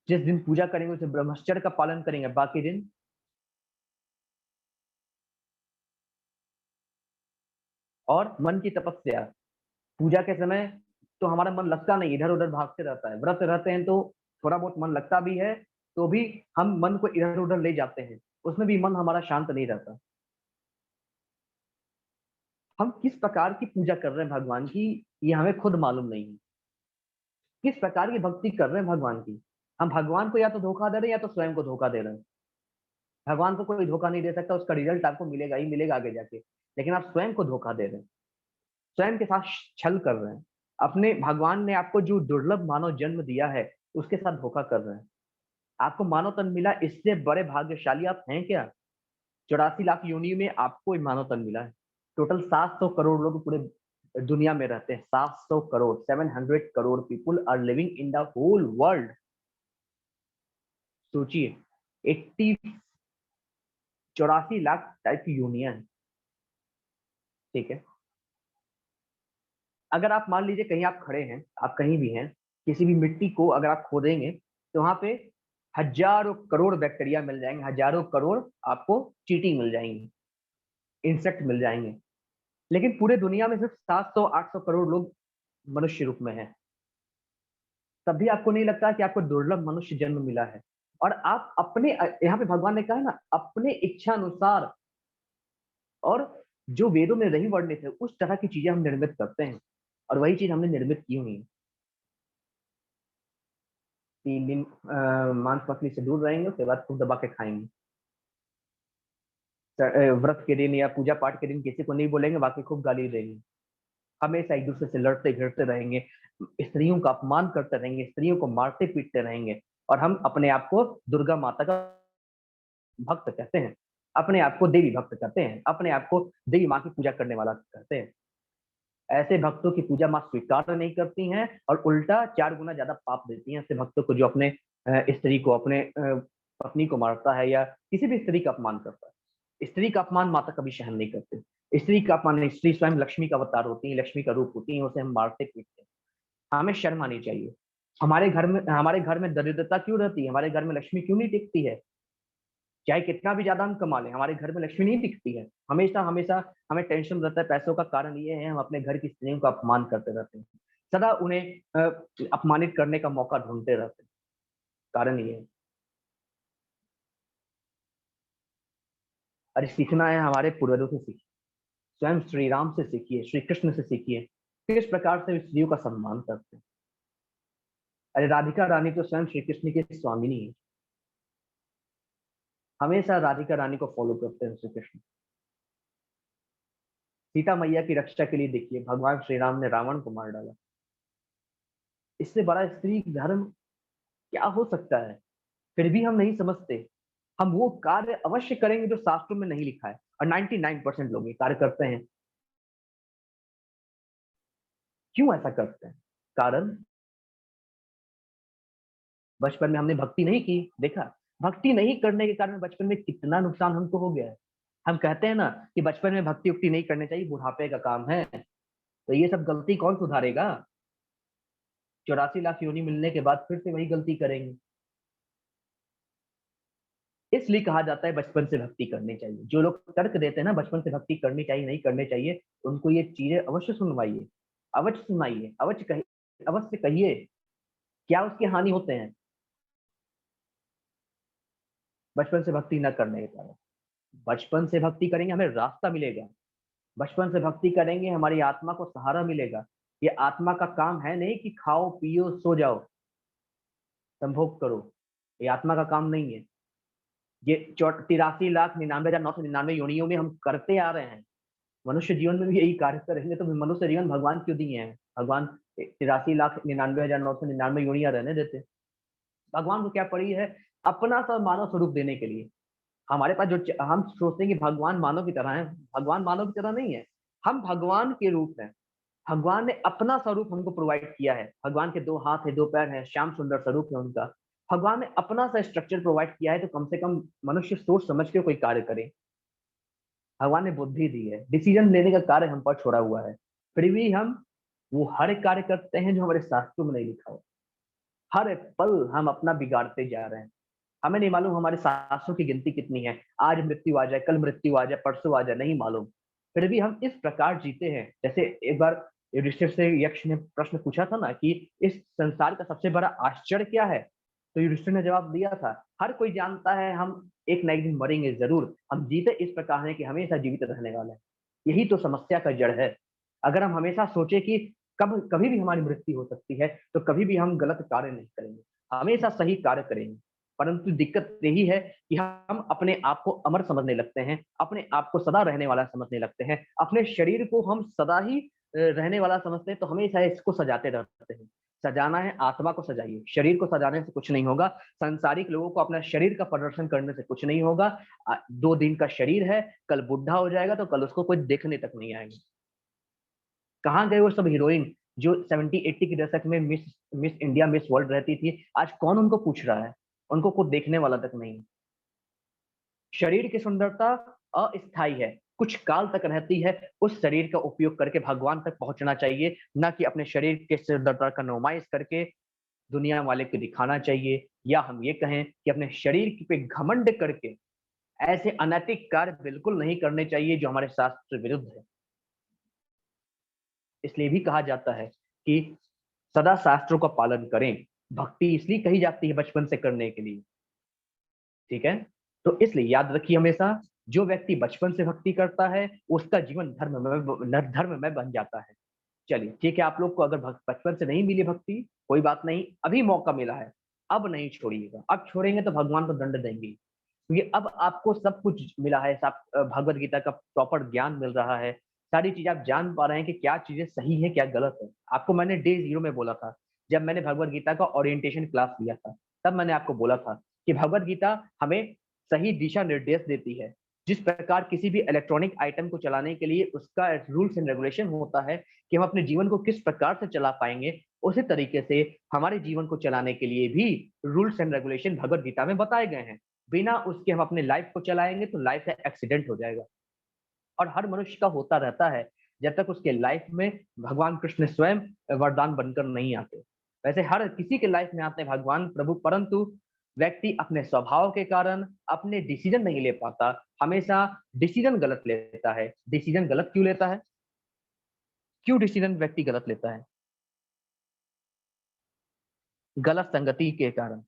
जिस दिन पूजा करेंगे उसे ब्रह्मचर्य का पालन करेंगे, बाकी दिन और मन की तपस्या। पूजा के समय तो हमारा मन लगता नहीं, इधर उधर भागते रहता है। व्रत रहते हैं तो थोड़ा बहुत मन लगता भी है, तो भी हम मन को इधर उधर ले जाते हैं, उसमें भी मन हमारा शांत नहीं रहता। हम किस प्रकार की पूजा कर रहे हैं भगवान की, ये हमें खुद मालूम नहीं है। किस प्रकार की भक्ति कर रहे हैं भगवान की। हम भगवान को या तो धोखा दे रहे हैं या तो स्वयं को धोखा दे रहे हैं। भगवान को कोई धोखा नहीं दे सकता, उसका रिजल्ट आपको मिलेगा ही मिलेगा आगे जाके। लेकिन आप स्वयं को धोखा दे रहे हैं, स्वयं के साथ छल कर रहे हैं। अपने भगवान ने आपको जो दुर्लभ मानव जन्म दिया है, उसके साथ धोखा कर रहे हैं। आपको मानव तन मिला, इससे बड़े भाग्यशाली आप हैं क्या? 84 लाख योनि में आपको मानव तन मिला है। टोटल 700 करोड़ लोग पूरे दुनिया में रहते हैं। 700 crore, 700 crore people are living in the whole world. सोचिए, 84 लाख टाइप की यूनियन है, ठीक है। अगर आप मान लीजिए कहीं आप खड़े हैं, आप कहीं भी हैं, किसी भी मिट्टी को अगर आप खोदेंगे तो वहां पे हजारों करोड़ बैक्टीरिया मिल जाएंगे, हजारों करोड़ आपको चींटी मिल जाएंगी, इंसेक्ट मिल जाएंगे। लेकिन पूरे दुनिया में सिर्फ 700-800 करोड़ लोग मनुष्य रूप में हैं। तब भी आपको नहीं लगता कि आपको दुर्लभ मनुष्य जन्म मिला है। और आप अपने, यहाँ पे भगवान ने कहा है ना, अपने इच्छा अनुसार और जो वेदों में नहीं वर्णित है उस तरह की चीजें हम निर्मित करते हैं, और वही चीज हमने निर्मित की हुई है। 3 दिन मांस मछली से दूर रहेंगे, उसके बाद खूब दबा के खाएंगे। व्रत के दिन या पूजा पाठ के दिन किसी को नहीं बोलेंगे, बाकी खूब गाली देंगे। हमेशा एक दूसरे से लड़ते भिड़ते रहेंगे, स्त्रियों का अपमान करते रहेंगे, स्त्रियों को मारते पीटते रहेंगे। और हम अपने आप को दुर्गा माता का भक्त कहते हैं, अपने आप को देवी भक्त कहते हैं, अपने आप को देवी माँ की पूजा करने वाला कहते हैं। ऐसे भक्तों की पूजा माँ स्वीकार नहीं करती हैं, और उल्टा 4 गुना ज्यादा पाप देती हैं ऐसे भक्तों को, जो अपने स्त्री को, अपने पत्नी को मारता है या किसी भी स्त्री का अपमान करता है। स्त्री का अपमान माता कभी सहन नहीं करते। स्त्री का अपमान, स्त्री स्वयं लक्ष्मी का अवतार होती है, लक्ष्मी का रूप होती है, उसे हम मारते पीटते हैं। हमें शर्म आनी चाहिए। हमारे घर में दरिद्रता क्यों रहती है? हमारे घर में लक्ष्मी क्यों नहीं टिकती है? चाहे कितना भी ज्यादा हम कमा लें, हमारे घर में लक्ष्मी नहीं दिखती है। हमेशा हमेशा हमें टेंशन रहता है पैसों का। कारण ये है, हम अपने घर की स्त्रियों का अपमान करते रहते हैं, सदा उन्हें अपमानित करने का मौका ढूंढते रहते हैं। कारण ये है। अरे सीखना है हमारे पूर्वजों से सीखिए, स्वयं श्री राम से सीखिए, श्री कृष्ण से सीखिए, किस प्रकार से स्त्रियों का सम्मान करते हैं। अरे राधिका रानी तो स्वयं श्री कृष्ण की स्वामिनी है, हमेशा राधिका रानी को फॉलो करते हैं श्री कृष्ण। सीता मैया की रक्षा के लिए देखिए, भगवान श्री राम ने रावण को मार डाला। इससे बड़ा स्त्री धर्म क्या हो सकता है? फिर भी हम नहीं समझते। हम वो कार्य अवश्य करेंगे जो शास्त्रों में नहीं लिखा है, और 99% लोग ये कार्य करते हैं। क्यों ऐसा करते हैं? कारण बचपन में हमने भक्ति नहीं की। देखा, भक्ति नहीं करने के कारण बचपन में कितना नुकसान हमको हो गया है। हम कहते हैं ना कि बचपन में भक्ति उक्ति नहीं करनी चाहिए, बुढ़ापे का काम है। तो ये सब गलती कौन सुधारेगा? 84 लाख योनि मिलने के बाद फिर से वही गलती करेंगे। इसलिए कहा जाता है बचपन से भक्ति करनी चाहिए। जो लोग तर्क देते हैं ना बचपन से भक्ति करनी चाहिए नहीं करनी चाहिए, उनको ये चीजें अवश्य सुनवाइए, अवश्य सुनाइए, अवश्य कहिए, अवश्य कहिए क्या उसके हानि होते हैं बचपन से भक्ति न करने के कारण। बचपन से भक्ति करेंगे, हमें रास्ता मिलेगा। बचपन से भक्ति करेंगे, हमारी आत्मा को सहारा मिलेगा। ये आत्मा का काम है नहीं कि खाओ पियो सो जाओ, संभोग करो। ये आत्मा का काम नहीं है। ये 83,99,999 योनियों में हम करते आ रहे हैं। मनुष्य जीवन में भी यही कार्य करेंगे तो मनुष्य जीवन भगवान क्यों दिए हैं? भगवान 83,99,999 योनियां रहने देते। भगवान को क्या पड़ी है? अपना सा मानव स्वरूप देने के लिए। हमारे पास जो हम सोचते हैं कि भगवान मानव की तरह है, भगवान मानव की तरह नहीं है। हम भगवान के रूप हैं। भगवान ने अपना स्वरूप हमको प्रोवाइड किया है। भगवान के 2 हाथ है, 2 पैर है, श्याम सुंदर स्वरूप है उनका। भगवान ने अपना सा स्ट्रक्चर प्रोवाइड किया है, तो कम से कम मनुष्य सोच समझ के कोई कार्य करे। भगवान ने बुद्धि दी है, डिसीजन लेने का कार्य हम पर छोड़ा हुआ है। फिर भी हम वो हर एक कार्य करते हैं जो हमारे शास्त्रों में नहीं लिखा हो। हर एक पल हम अपना बिगाड़ते जा रहे हैं। हमें नहीं मालूम हमारे शास्त्रों की गिनती कितनी है। आज मृत्यु आ जाए, कल मृत्यु आ जाए, परसों आ जाए, नहीं मालूम। फिर भी हम इस प्रकार जीते हैं। जैसे एक बार युधिष्ठिर से यक्ष ने प्रश्न पूछा था ना कि इस संसार का सबसे बड़ा आश्चर्य क्या है, तो युधिष्ठिर ने जवाब दिया था, हर कोई जानता है हम एक ना एक दिन मरेंगे जरूर, हम जीते इस प्रकार है कि हमेशा जीवित रहने वाले हैं। यही तो समस्या का जड़ है। अगर हम हमेशा सोचे कि कभी भी हमारी मृत्यु हो सकती है, तो कभी भी हम गलत कार्य नहीं करेंगे, हमेशा सही कार्य करेंगे। परंतु दिक्कत यही है कि हम अपने आप को अमर समझने लगते हैं, अपने आप को सदा रहने वाला समझने लगते हैं, अपने शरीर को हम सदा ही रहने वाला समझते हैं, तो हमेशा इसको सजाते रहते हैं। सजाना है, आत्मा को सजाइए, शरीर को सजाने से कुछ नहीं होगा। सांसारिक लोगों को अपना शरीर का प्रदर्शन करने से कुछ नहीं होगा। 2 दिन का शरीर है, कल बुढ़ा हो जाएगा तो कल उसको कोई देखने तक नहीं आएगा। कहाँ गए वो सब हीरोइन जो 70-80 के दशक में miss miss India, miss world रहती थी? आज कौन उनको पूछ रहा है? उनको कोई देखने वाला तक नहीं। शरीर की सुंदरता अस्थायी है, कुछ काल तक रहती है। उस शरीर का उपयोग करके भगवान तक पहुंचना चाहिए, ना कि अपने शरीर के सुंदरता का नुमाइश करके दुनिया वाले को दिखाना चाहिए। या हम ये कहें कि अपने शरीर पे घमंड करके ऐसे अनैतिक कार्य बिल्कुल नहीं करने चाहिए जो हमारे शास्त्र विरुद्ध है। इसलिए भी कहा जाता है कि सदा शास्त्रों का पालन करें। भक्ति इसलिए कही जाती है बचपन से करने के लिए, ठीक है? तो इसलिए याद रखिए हमेशा, जो व्यक्ति बचपन से भक्ति करता है उसका जीवन धर्म में बन जाता है। चलिए ठीक है, आप लोग को अगर बचपन से नहीं मिली भक्ति, कोई बात नहीं, अभी मौका मिला है, अब नहीं छोड़िएगा। अब छोड़ेंगे तो भगवान को दंड देंगे, क्योंकि अब आपको सब कुछ मिला है। सब भगवत गीता का प्रॉपर ज्ञान मिल रहा है, सारी चीजें आप जान पा रहे हैं कि क्या चीजें सही है क्या गलत है। आपको मैंने डे 0 में बोला था, जब मैंने भगवत गीता का ओरिएंटेशन क्लास लिया था, तब मैंने आपको बोला था कि भगवत गीता हमें सही दिशा निर्देश देती है। जिस प्रकार किसी भी इलेक्ट्रॉनिक आइटम को चलाने के लिए उसका रूल्स एंड रेगुलेशन होता है कि हम अपने जीवन को किस प्रकार से चला पाएंगे, उसी तरीके से हमारे जीवन को चलाने के लिए भी rules and regulation Bhagavad Gita में बताए गए हैं। बिना उसके हम अपने लाइफ को चलाएंगे तो लाइफ का एक्सीडेंट हो जाएगा। और हर मनुष्य का होता रहता है, जब तक उसके लाइफ में भगवान कृष्ण स्वयं वरदान बनकर नहीं आते। वैसे हर किसी के लाइफ में आते हैं भगवान प्रभु, परंतु व्यक्ति अपने स्वभाव के कारण अपने डिसीजन नहीं ले पाता, हमेशा डिसीजन गलत लेता है। डिसीजन गलत क्यों लेता है? क्यों डिसीजन व्यक्ति गलत लेता है? गलत संगति के कारण।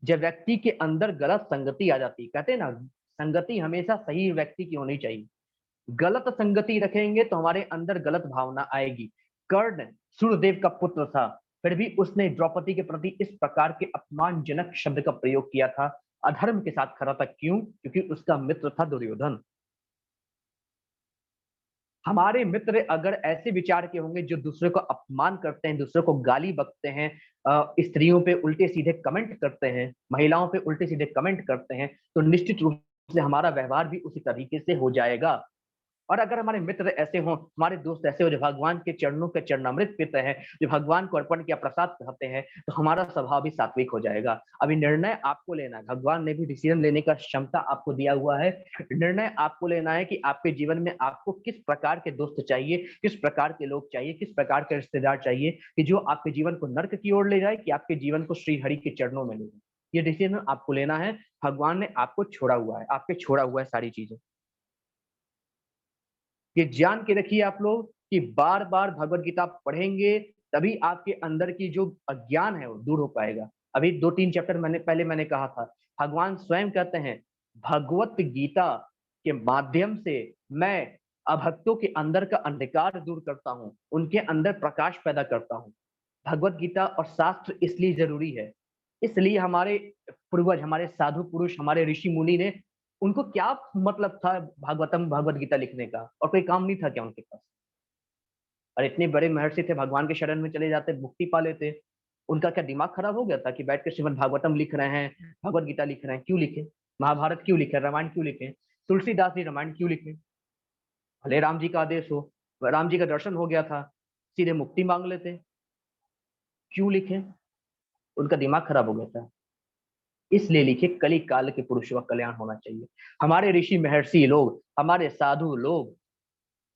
जब व्यक्ति के अंदर गलत संगति आ जाती, कहते हैं ना, संगति हमेशा सही व्यक्ति की होनी चाहिए। गलत संगति रखेंगे तो हमारे अंदर गलत भावना आएगी। कर्ण सूर्यदेव का पुत्र था, फिर भी उसने द्रौपदी के प्रति इस प्रकार के अपमानजनक शब्द का प्रयोग किया था, अधर्म के साथ खड़ा था। क्यों? क्योंकि उसका मित्र था दुर्योधन। हमारे मित्र अगर ऐसे विचार के होंगे जो दूसरे को अपमान करते हैं, दूसरे को गाली बकते हैं, स्त्रियों पे उल्टे सीधे कमेंट करते हैं, महिलाओं पे उल्टे सीधे कमेंट करते हैं, तो निश्चित रूप से हमारा व्यवहार भी उसी तरीके से हो जाएगा। और अगर हमारे मित्र ऐसे हों, हमारे दोस्त ऐसे हो जो भगवान के चरणों के चरणामृत पीते हैं, जो भगवान को अर्पण किया प्रसाद खाते हैं, तो हमारा स्वभाव भी सात्विक हो जाएगा। अभी निर्णय आपको लेना है, भगवान ने भी डिसीजन लेने का क्षमता आपको दिया हुआ है। निर्णय आपको लेना है कि आपके जीवन में आपको किस प्रकार के दोस्त चाहिए, किस प्रकार के लोग चाहिए, किस प्रकार के रिश्तेदार चाहिए कि जो आपके जीवन को नर्क की ओर ले जाए, कि आपके जीवन को श्री हरि के चरणों में ले जाए। ये डिसीजन आपको लेना है। भगवान ने आपको छोड़ा हुआ है, आप पे छोड़ा हुआ है सारी चीजें। ये जान के रखिए आप लोग कि बार बार भगवत गीता पढ़ेंगे तभी आपके अंदर की जो अज्ञान है वो दूर हो पाएगा। अभी 2-3 चैप्टर मैंने कहा था, भगवान स्वयं कहते हैं भगवत गीता के माध्यम से मैं अभक्तों के अंदर का अंधकार दूर करता हूँ, उनके अंदर प्रकाश पैदा करता हूँ। भगवत गीता और शास्त्र इसलिए जरूरी है, इसलिए हमारे पूर्वज, हमारे साधु पुरुष, हमारे ऋषि मुनि ने, उनको क्या मतलब था भागवतम भगवत गीता लिखने का, और कोई काम नहीं था क्या उनके पास? और इतने बड़े महर्षि थे, भगवान के शरण में चले जाते, मुक्ति पा लेते। उनका क्या दिमाग खराब हो गया था कि बैठ के श्रीमद् भागवतम लिख रहे हैं, भगवत गीता लिख रहे हैं? क्यों लिखे? महाभारत क्यों लिखे? रामायण क्यों लिखे? तुलसीदास जी रामायण क्यों लिखे? भले राम जी का आदेश हो, राम जी का दर्शन हो गया था, सीधे मुक्ति मांग लेते, क्यों लिखे? उनका दिमाग खराब हो गया था। इसलिए लिखे कली काल के पुरुषों का कल्याण होना चाहिए। हमारे ऋषि महर्षि लोग, हमारे साधु लोग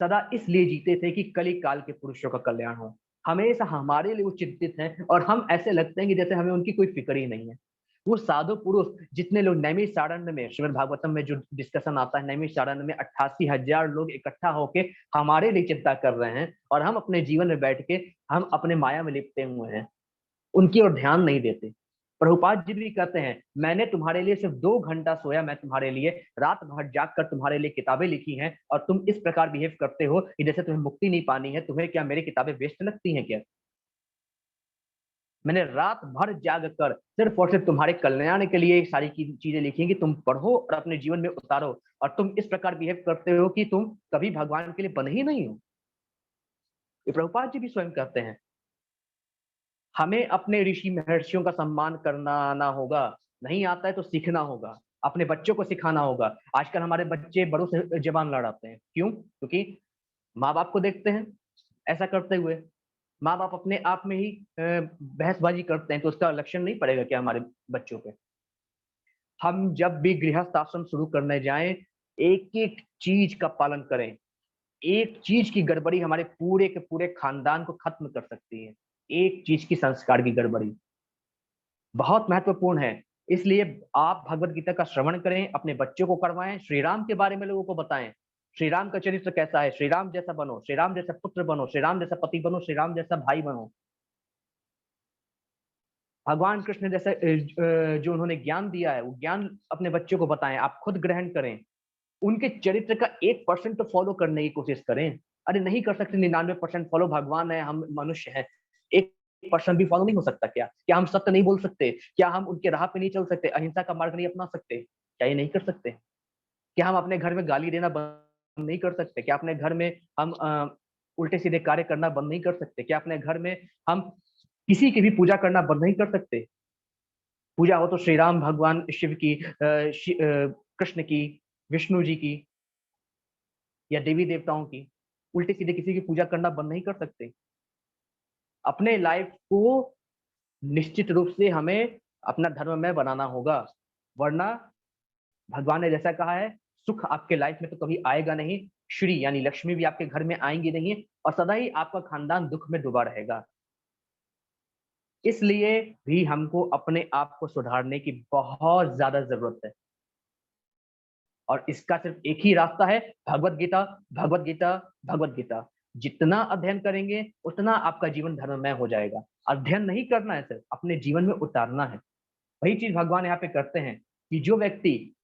सदा इसलिए जीते थे कि कली काल के पुरुषों का कल्याण हो। हमेशा हमारे लिए वो चिंतित हैं और हम ऐसे लगते हैं कि जैसे हमें उनकी कोई फिक्र ही नहीं है। वो साधु पुरुष जितने लोग नैमिषारण्य में, श्रीमद् भागवतम में जो डिस्कशन आता है, नैमिषारण्य में 88,000 लोग इकट्ठा होके हमारे लिए चिंता कर रहे हैं, और हम अपने जीवन में बैठ के हम अपने माया में लिपटे हुए हैं, उनकी ओर ध्यान नहीं देते। प्रभुपाद जी भी कहते हैं, मैंने तुम्हारे लिए सिर्फ 2 घंटा सोया, मैं तुम्हारे लिए रात भर जाग कर तुम्हारे लिए किताबें लिखी हैं, और तुम इस प्रकार बिहेव करते हो कि जैसे तुम्हें मुक्ति नहीं पानी है। तुम्हें क्या मेरी किताबें वेस्ट लगती हैं क्या? मैंने रात भर जाग कर सिर्फ और सिर्फ तुम्हारे कल्याण के लिए सारी चीजें लिखी हैं कि तुम पढ़ो और अपने जीवन में उतारो, और तुम इस प्रकार बिहेव करते हो कि तुम कभी भगवान के लिए बने ही नहीं हो। ये प्रभुपाद जी भी स्वयं कहते हैं। हमें अपने ऋषि महर्षियों का सम्मान करना आना होगा, नहीं आता है तो सीखना होगा, अपने बच्चों को सिखाना होगा। आजकल हमारे बच्चे बड़ों से जबान लड़ाते हैं, क्यों? क्योंकि माँ बाप को देखते हैं ऐसा करते हुए। माँ बाप अपने आप में ही बहसबाजी करते हैं, तो उसका लक्षण नहीं पड़ेगा क्या हमारे बच्चों पे? हम जब भी गृहस्थ आश्रम शुरू करने जाएं, एक एक चीज का पालन करें। एक चीज की गड़बड़ी हमारे पूरे के पूरे खानदान को खत्म कर सकती है। एक चीज की संस्कार की गड़बड़ी बहुत महत्वपूर्ण है। इसलिए आप भगवत गीता का श्रवण करें, अपने बच्चों को करवाएं, श्री राम के बारे में लोगों को बताएं। श्री राम का चरित्र कैसा है, श्री राम जैसा बनो, श्री राम जैसा पुत्र बनो, श्री राम जैसा पति बनो, श्री राम जैसा भाई बनो। भगवान कृष्ण जैसे जो उन्होंने ज्ञान दिया है, वो ज्ञान अपने बच्चों को बताएं, आप खुद ग्रहण करें। उनके चरित्र का 1% तो फॉलो करने की कोशिश करें। अरे नहीं कर सकते 99% फॉलो, भगवान है, हम मनुष्य हैं। 1% भी फॉलो नहीं हो सकता क्या? क्या हम सत्य नहीं बोल सकते? क्या हम उनके राह पे नहीं चल सकते? अहिंसा का मार्ग नहीं अपना सकते? क्या ये नहीं कर सकते? क्या हम अपने घर में गाली देना बंद नहीं कर सकते? क्या अपने घर में हम उल्टे सीधे कार्य करना बंद नहीं कर सकते? क्या अपने घर में हम किसी की भी पूजा करना बंद नहीं कर सकते? पूजा हो तो श्री राम भगवान शिव की, कृष्ण की, विष्णु जी की, या देवी देवताओं की। उल्टे सीधे किसी की पूजा करना बंद नहीं कर सकते। अपने लाइफ को निश्चित रूप से हमें अपना धर्ममय बनाना होगा, वरना भगवान ने जैसा कहा है, सुख आपके लाइफ में तो कभी आएगा नहीं। श्री यानी लक्ष्मी भी आपके घर में आएंगी नहीं, और सदा ही आपका खानदान दुख में डूबा रहेगा। इसलिए भी हमको अपने आप को सुधारने की बहुत ज्यादा जरूरत है, और इसका सिर्फ एक ही रास्ता है, भगवत गीता, भगवत गीता, भगवत गीता। जितना अध्ययन करेंगे उतना आपका जीवन धर्ममय हो जाएगा। अध्ययन नहीं करना है, सिर्फ अपने जीवन में उतारना है। वही चीज भगवान यहाँ पे करते हैं कि जो व्यक्ति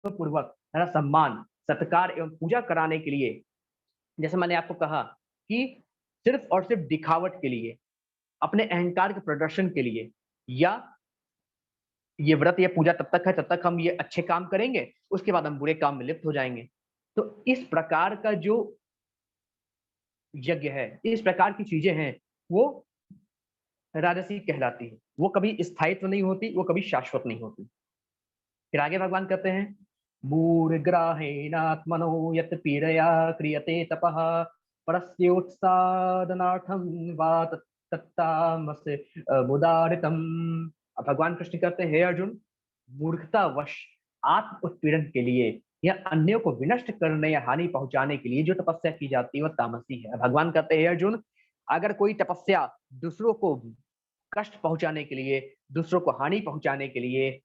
पूर्वक सम्मान, सत्कार एवं पूजा कराने के लिए, जैसे मैंने आपको कहा कि सिर्फ और सिर्फ दिखावट के लिए, अपने अहंकार के प्रदर्शन के लिए, या ये व्रत या पूजा तब तक है तब तक हम ये अच्छे काम करेंगे, उसके बाद हम बुरे काम में लिप्त हो जाएंगे। तो इस प्रकार का जो यज्ञ है, इस प्रकार की चीजें हैं, वो राजसिक कहलाती है। वो कभी स्थायित्व नहीं होती, वो कभी शाश्वत नहीं होती। फिर आगे भगवान कहते हैं, मूढ़ग्राहेणात्मनो यत् पीडया क्रियते तपः परस्योत्सादनार्थं वा तत्तामस मुदारितम। अब भगवान कृष्ण कहते हैं, हे अर्जुन, मूर्खतावश आत्म उत्पीड़न के लिए या अन्यों को विनष्ट करने या हानि पहुंचाने के लिए जो तपस्या की जाती है वह तामसी है। भगवान कहते हैं, हे अर्जुन, अगर कोई तपस्या दूसरों को कष्ट पहुंचाने के लिए, दूसरों को हानि पहुंचाने के लिए,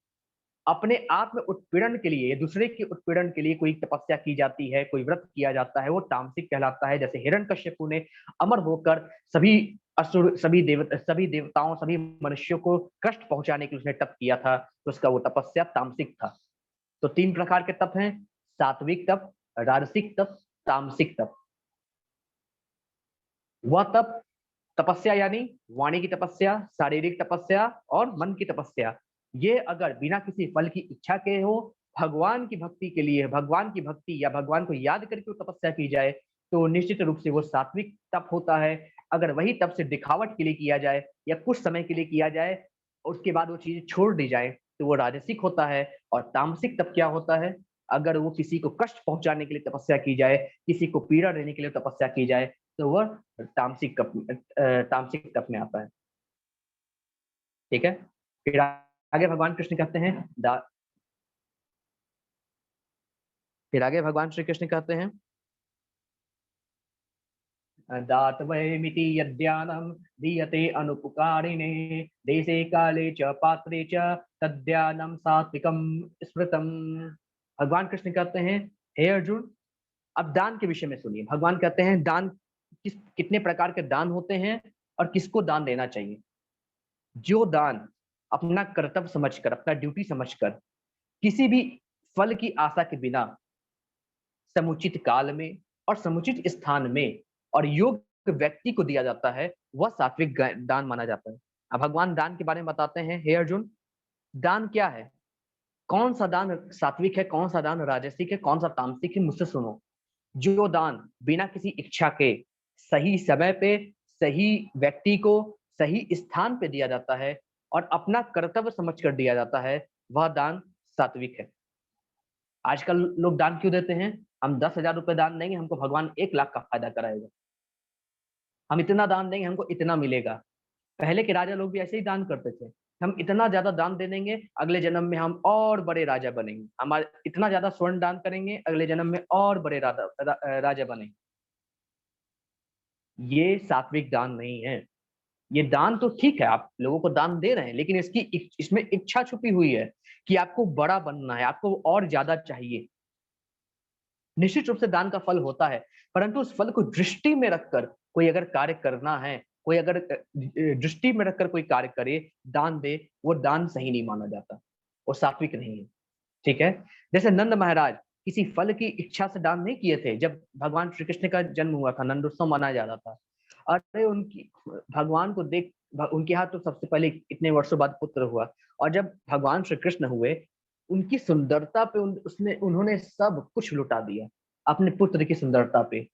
अपने आप में उत्पीड़न के लिए, दूसरे के उत्पीड़न के लिए कोई तपस्या की जाती है, कोई व्रत किया जाता है, वो तामसिक कहलाता है। जैसे हिरण्यकश्यपु ने अमर होकर सभी असुर, सभी देवताओं, सभी मनुष्यों को कष्ट पहुंचाने के लिए उसने तप किया था, तो उसका वो तपस्या तामसिक था। तो 3 प्रकार के तप हैं, सात्विक तप, राजसिक तप, तामसिक तप। वह तप, तपस्या यानी वाणी की तपस्या, शारीरिक तपस्या और मन की तपस्या, ये अगर बिना किसी फल की इच्छा के हो, भगवान की भक्ति के लिए, भगवान की भक्ति या भगवान को याद करके वो तपस्या की जाए, तो निश्चित रूप से वो सात्विक तप होता है। अगर वही तप से दिखावट के लिए किया जाए या कुछ समय के लिए किया जाए, उसके बाद वो चीजें छोड़ दी जाए, तो वो राजसिक होता है। और तामसिक तप क्या होता है? अगर वो किसी को कष्ट पहुंचाने के लिए तपस्या की जाए, किसी को पीड़ा देने के लिए तपस्या की जाए, तो वह तामसिक तप में आता है। ठीक है। फिर आगे भगवान कृष्ण कहते हैं, फिर आगे भगवान श्री कृष्ण कहते हैं, दातवयमिति यद्यानं दीयते अनुपकारिणे देशे काले च पात्रे च तद्यानं सात्विकम स्मृतम। भगवान कृष्ण कहते हैं, हे अर्जुन, अब दान के विषय में सुनिए। भगवान कहते हैं दान कितने प्रकार के दान होते हैं और किसको दान देना चाहिए। जो दान अपना कर्तव्य समझकर, अपना ड्यूटी समझकर, किसी भी फल की आशा के बिना समुचित काल में और समुचित स्थान में और योग्य व्यक्ति को दिया जाता है, वह सात्विक दान माना जाता है। अब भगवान दान के बारे में बताते हैं, हे अर्जुन, दान क्या है, कौन सा दान सात्विक है, कौन सा दान राजसिक है, कौन सा तामसिक है, मुझसे सुनो। जो दान बिना किसी इच्छा के सही समय पे सही व्यक्ति को सही स्थान पे दिया जाता है और अपना कर्तव्य समझकर दिया जाता है, वह दान सात्विक है। आजकल लोग दान क्यों देते हैं? हम 10,000 रुपए दान देंगे, हमको भगवान 1 लाख का फायदा कराएगा। हम इतना दान देंगे, हमको इतना मिलेगा। पहले के राजा लोग भी ऐसे ही दान करते थे। हम इतना ज्यादा दान दे देंगे, अगले जन्म में हम और बड़े राजा बनेंगे। हमारे इतना ज्यादा स्वर्ण दान करेंगे, अगले जन्म में और बड़े राजा बनेंगे। ये सात्विक दान नहीं है। ये दान तो ठीक है, आप लोगों को दान दे रहे हैं, लेकिन इसमें इच्छा छुपी हुई है कि आपको बड़ा बनना है, आपको और ज्यादा चाहिए। निश्चित रूप से दान का फल होता है, परंतु उस फल को दृष्टि में रखकर कोई अगर कार्य करना है, कोई अगर दृष्टि में रखकर कोई कार्य करे, दान दे, वो दान सही नहीं माना जाता, वो सात्विक नहीं है। ठीक है। जैसे नंद महाराज किसी फल की इच्छा से दान नहीं किए थे। जब भगवान श्री कृष्ण का जन्म हुआ था, नंदोत्सव मनाया जा रहा था, अरे उनकी भगवान को देख, उनके हाथ तो सबसे पहले इतने वर्षों बाद पुत्र हुआ, और जब भगवान श्री कृष्ण हुए, उनकी सुंदरता पे उन्होंने सब कुछ लुटा दिया अपने पुत्र की सुंदरता पे।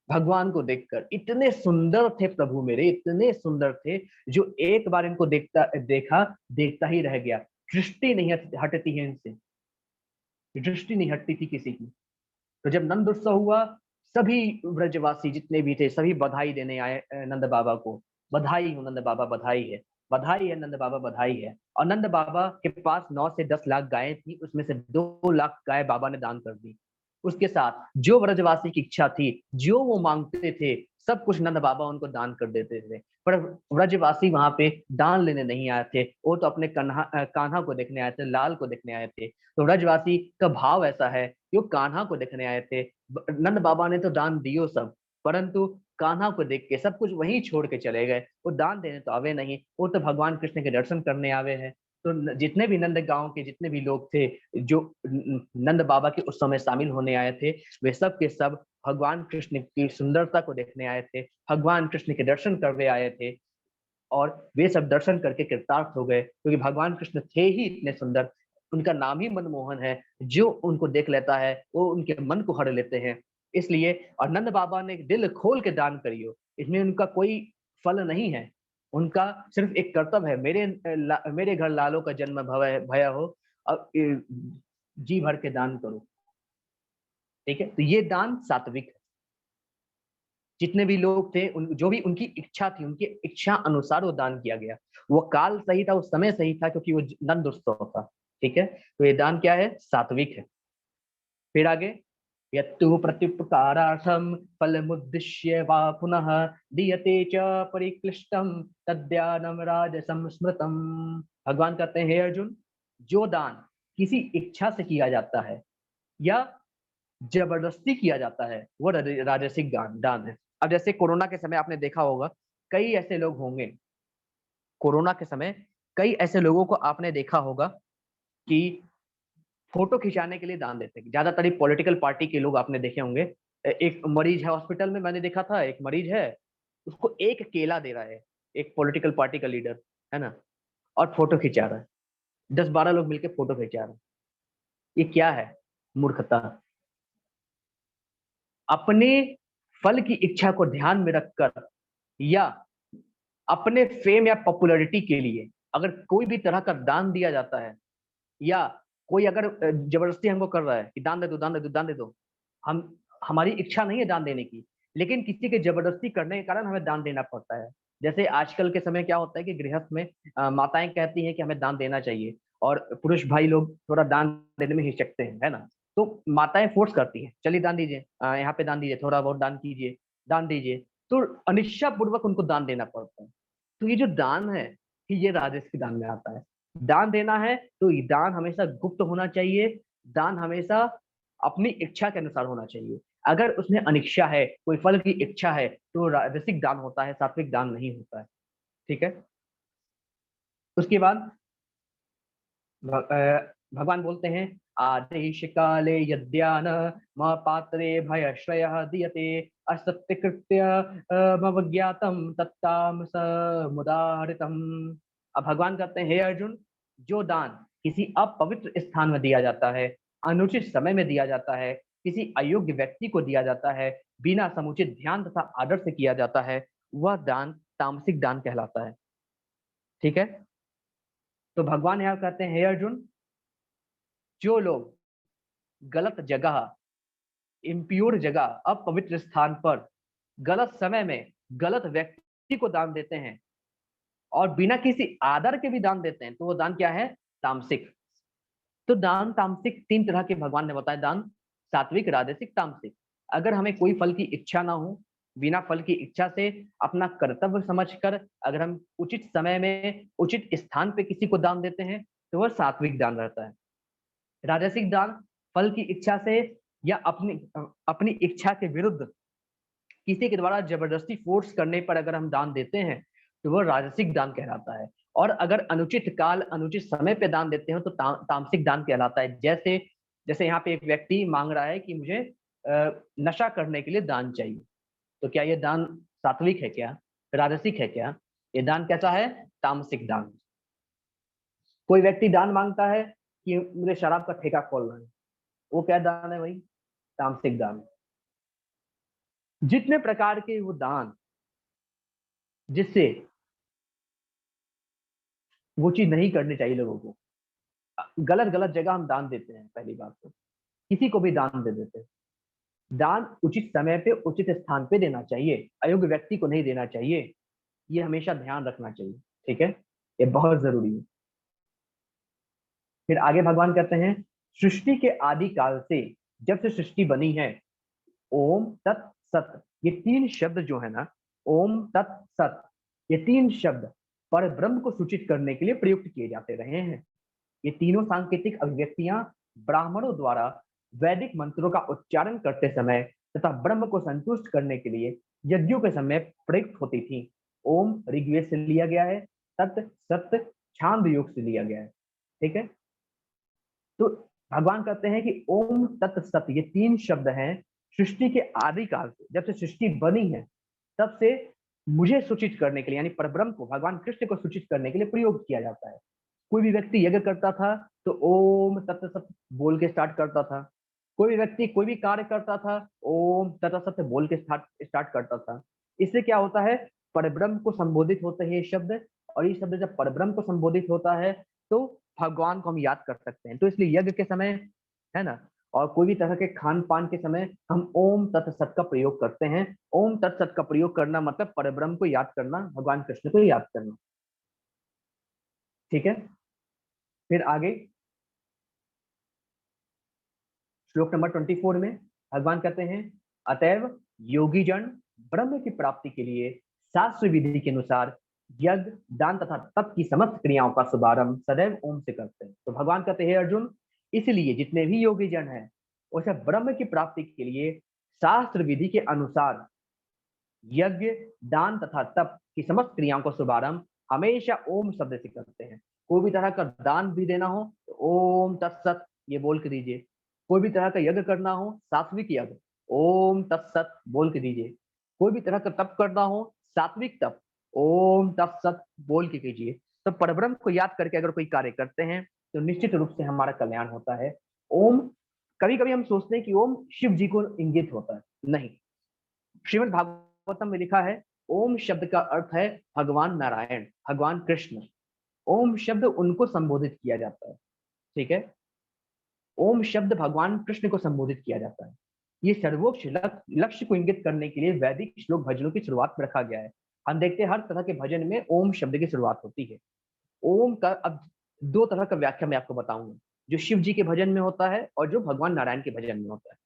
भगवान को देखकर इतने सुंदर थे प्रभु मेरे, इतने सुंदर थे, जो एक बार इनको देखता ही रह गया। दृष्टि नहीं हटती है इनसे, दृष्टि नहीं हटती थी किसी की। तो जब नंद उत्सव हुआ, सभी ब्रजवासी जितने भी थे, सभी बधाई देने आए नंद बाबा को। बधाई हो नंद बाबा, बधाई है, बधाई है नंद बाबा, बधाई है। और नंद बाबा के पास 9 से 10 लाख गायें थी, उसमें से 2 लाख गाय बाबा ने दान कर दी। उसके साथ जो ब्रजवासी की इच्छा थी, जो वो मांगते थे, सब कुछ नंद बाबा उनको दान कर देते थे। पर ब्रजवासी वहां पे दान लेने नहीं आए थे, वो तो अपने कान्हा को देखने आए थे, लाल को देखने आए थे। तो ब्रजवासी का भाव ऐसा है, वो कान्हा को देखने आए थे। नंद बाबा ने तो दान दियो सब, परंतु कान्हा को देख के सब कुछ वहीं छोड़ के चले गए। वो दान देने तो आवे नहीं, वो तो भगवान कृष्ण के दर्शन करने आवे हैं। तो जितने भी नंद गांव के जितने भी लोग थे, जो नंद बाबा के उस समय शामिल होने आए थे, वे सब के सब भगवान कृष्ण की सुंदरता को देखने आए थे, भगवान कृष्ण के दर्शन करने आए थे। और वे सब दर्शन करके कृतार्थ हो गए, क्योंकि भगवान कृष्ण थे ही इतने सुंदर, उनका नाम ही मनमोहन है। जो उनको देख लेता है, वो उनके मन को हर लेते हैं। इसलिए और नंद बाबा ने दिल खोल के दान करियो, इसमें उनका कोई फल नहीं है। उनका सिर्फ एक कर्तव्य है, मेरे घर लालो का जन्म भया हो, अब जी भर के दान करो। ठीक है, तो ये दान सात्विक है। जितने भी लोग थे, जो भी उनकी इच्छा थी, उनकी इच्छा अनुसार वो दान किया गया। वो काल सही था, वो समय सही था, क्योंकि वो नंद उत्सव था। ठीक है, तो ये दान क्या है? सात्विक है। फिर आगे, यत्तु प्रत्युपकारार्थम फलमुद्दिश्य वा पुनः दीयते च परिक्लिष्टम तद्दानम राजसं स्मृतम। भगवान कहते हैं, हे अर्जुन, जो दान किसी इच्छा से किया जाता है या जबरदस्ती किया जाता है, वो राजसिक दान है। अब जैसे कोरोना के समय आपने देखा होगा, कई ऐसे लोग होंगे, कोरोना के समय कई ऐसे लोगों को आपने देखा होगा कि फोटो खिंचाने के लिए दान देते हैं। ज्यादातर पॉलिटिकल पार्टी के लोग आपने देखे होंगे। एक मरीज है हॉस्पिटल में, मैंने देखा था, एक मरीज है, उसको एक केला दे रहा है एक पॉलिटिकल पार्टी का लीडर, है ना, और फोटो खिंचा रहा है। 10-12 लोग मिलकर फोटो खिंचा रहे हैं। ये क्या है? मूर्खता। अपने फल की इच्छा को ध्यान में रखकर या अपने फेम या पॉपुलैरिटी के लिए अगर कोई भी तरह का दान दिया जाता है, या कोई अगर जबरदस्ती हमको कर रहा है कि दान दे दो, दान दे दो, दान दे दो, हम हमारी इच्छा नहीं है दान देने की, लेकिन किसी के जबरदस्ती करने के कारण हमें दान देना पड़ता है। जैसे आजकल के समय क्या होता है कि गृहस्थ में माताएं कहती हैं कि हमें दान देना चाहिए, और पुरुष भाई लोग थोड़ा दान देने में हिचकते हैं, है ना। तो माताएं फोर्स करती हैं, चलिए दान दीजिए, यहाँ पे दान दीजिए, थोड़ा बहुत दान कीजिए, दान दीजिए। तो अनिच्छा पूर्वक उनको दान देना पड़ता है। तो ये जो दान है ये राजस्व दान में आता है। दान देना है तो ये दान हमेशा गुप्त होना चाहिए, दान हमेशा अपनी इच्छा के अनुसार होना चाहिए। अगर उसमें अनिच्छा है, कोई फल की इच्छा है, तो राजसिक दान होता है, सात्विक दान नहीं होता है। ठीक है। उसके बाद भगवान बोलते हैं, आदेश काले यद्यान म पात्रे भयश्रय दीयते असत्य कृत्य मवज्ञातम तत्ताम मुदाहृतम। अब भगवान कहते हैं, हे अर्जुन, जो दान किसी अपवित्र स्थान में दिया जाता है, अनुचित समय में दिया जाता है, किसी अयोग्य व्यक्ति को दिया जाता है, बिना समुचित ध्यान तथा आदर से किया जाता है, वह दान तामसिक दान कहलाता है। ठीक है। तो भगवान यहाँ कहते हैं, हे अर्जुन, जो लोग गलत जगह, इम्प्योर जगह, अपवित्र स्थान पर, गलत समय में, गलत व्यक्ति को दान देते हैं और बिना किसी आदर के भी दान देते हैं, तो वो दान क्या है? तामसिक। तो दान तामसिक तीन तरह के भगवान ने बताया, दान सात्विक, राजसिक, तामसिक। अगर हमें कोई फल की इच्छा ना हो, बिना फल की इच्छा से अपना कर्तव्य समझकर अगर हम उचित समय में उचित स्थान पे किसी को दान देते हैं, तो वह सात्विक दान रहता है। राजसिक दान फल की इच्छा से या अपनी अपनी इच्छा के विरुद्ध किसी के द्वारा जबरदस्ती फोर्स करने पर अगर हम दान देते हैं, तो वह राजसिक दान कहलाता है। और अगर अनुचित काल, अनुचित समय पे दान देते हो तो तामसिक दान कहलाता है। जैसे जैसे यहाँ पे एक व्यक्ति मांग रहा है कि मुझे नशा करने के लिए दान चाहिए, तो क्या ये दान सात्विक है क्या? राजसिक है क्या? ये दान कैसा है? तामसिक दान। कोई व्यक्ति दान मांगता है कि मुझे शराब का ठेका खोलना है, वो क्या दान है भाई? तामसिक दान। जितने प्रकार के वो दान जिससे वो चीज नहीं करनी चाहिए लोगों को, गलत गलत जगह हम दान देते हैं। पहली बात तो किसी को भी दान दे देते हैं। दान उचित समय पे उचित स्थान पे देना चाहिए, अयोग्य व्यक्ति को नहीं देना चाहिए। ये हमेशा ध्यान रखना चाहिए। ठीक है, ये बहुत जरूरी है। फिर आगे भगवान कहते हैं, सृष्टि के आदि काल से, जब से सृष्टि बनी है, ओम तत् सत, ये तीन शब्द जो है ना, ओम तत् सत, ये तीन शब्द पर ब्रह्म को सूचित करने के लिए प्रयुक्त किए जाते रहे हैं। ये तीनों सांकेतिक अभिव्यक्तियां ब्राह्मणों द्वारा वैदिक मंत्रों का उच्चारण करते समय तथा ब्रह्म को संतुष्ट करने के लिए यज्ञों के समय प्रयुक्त होती थी। ओम ऋग्वेद से लिया गया है, तत् सत छांद योग से लिया गया है। ठीक है। तो भगवान कहते हैं कि ओम तत् सत, ये तीन शब्द हैं सृष्टि के आदि काल से, जब से सृष्टि बनी है तब से मुझे सूचित करने के लिए, यानी परब्रह्म को, भगवान कृष्ण को सूचित करने के लिए प्रयोग किया जाता है। कोई भी व्यक्ति यज्ञ करता था तो ओम तत् सत बोल के स्टार्ट करता था। कोई भी व्यक्ति कोई भी कार्य करता था, ओम तत् सत बोल के स्टार्ट करता था। इससे क्या होता है? परब्रह्म को संबोधित होते हैं ये शब्द, और ये शब्द जब परब्रह्म को संबोधित होता है तो भगवान को हम याद कर सकते हैं। तो इसलिए यज्ञ के समय, है ना, और कोई भी तरह के खान पान के समय हम ओम तत् सत का प्रयोग करते हैं। ओम तत् सत का प्रयोग करना मतलब परब्रह्म को याद करना, भगवान कृष्ण को याद करना। ठीक है। फिर आगे श्लोक नंबर 24 में भगवान कहते हैं, अतएव योगी जन ब्रह्म की प्राप्ति के लिए शास्त्र विधि के अनुसार यज्ञ, दान तथा तप की समस्त क्रियाओं का शुभारंभ सदैव ओम से करते हैं। तो भगवान कहते हैं, अर्जुन, इसलिए जितने भी योगी जन हैं, उसे ब्रह्म की प्राप्ति के लिए शास्त्र विधि के अनुसार यज्ञ, दान तथा तप की समस्त क्रियाओं का शुभारंभ हमेशा ओम शब्द से करते हैं। कोई भी तरह का दान भी देना हो तो ओम तत्सत ये बोल के दीजिए। कोई भी तरह का यज्ञ करना हो, सात्विक यज्ञ, ओम तत्सत बोल के दीजिए। कोई भी तरह का तप करना हो, सात्विक तप, ओम तत्सत बोल के कीजिए। तो परब्रह्म को याद करके अगर कोई कार्य करते हैं तो निश्चित रूप से हमारा कल्याण होता है। ओम, कभी कभी हम सोचते हैं कि ओम शिव जी को इंगित होता है, नहीं। श्रीमद् भागवतम में लिखा है, ओम शब्द का अर्थ है भगवान नारायण, भगवान कृष्ण। ओम शब्द उनको संबोधित किया जाता है। ठीक है। ओम शब्द भगवान कृष्ण को संबोधित किया जाता है। ये सर्वोच्च लक्ष्य को इंगित करने के लिए वैदिक श्लोक भजनों की शुरुआत में रखा गया है। हम देखते हैं हर तरह के भजन में ओम शब्द की शुरुआत होती है। ओम का अब दो तरह का व्याख्या मैं आपको बताऊंगा, जो शिव जी के भजन में होता है और जो भगवान नारायण के भजन में होता है।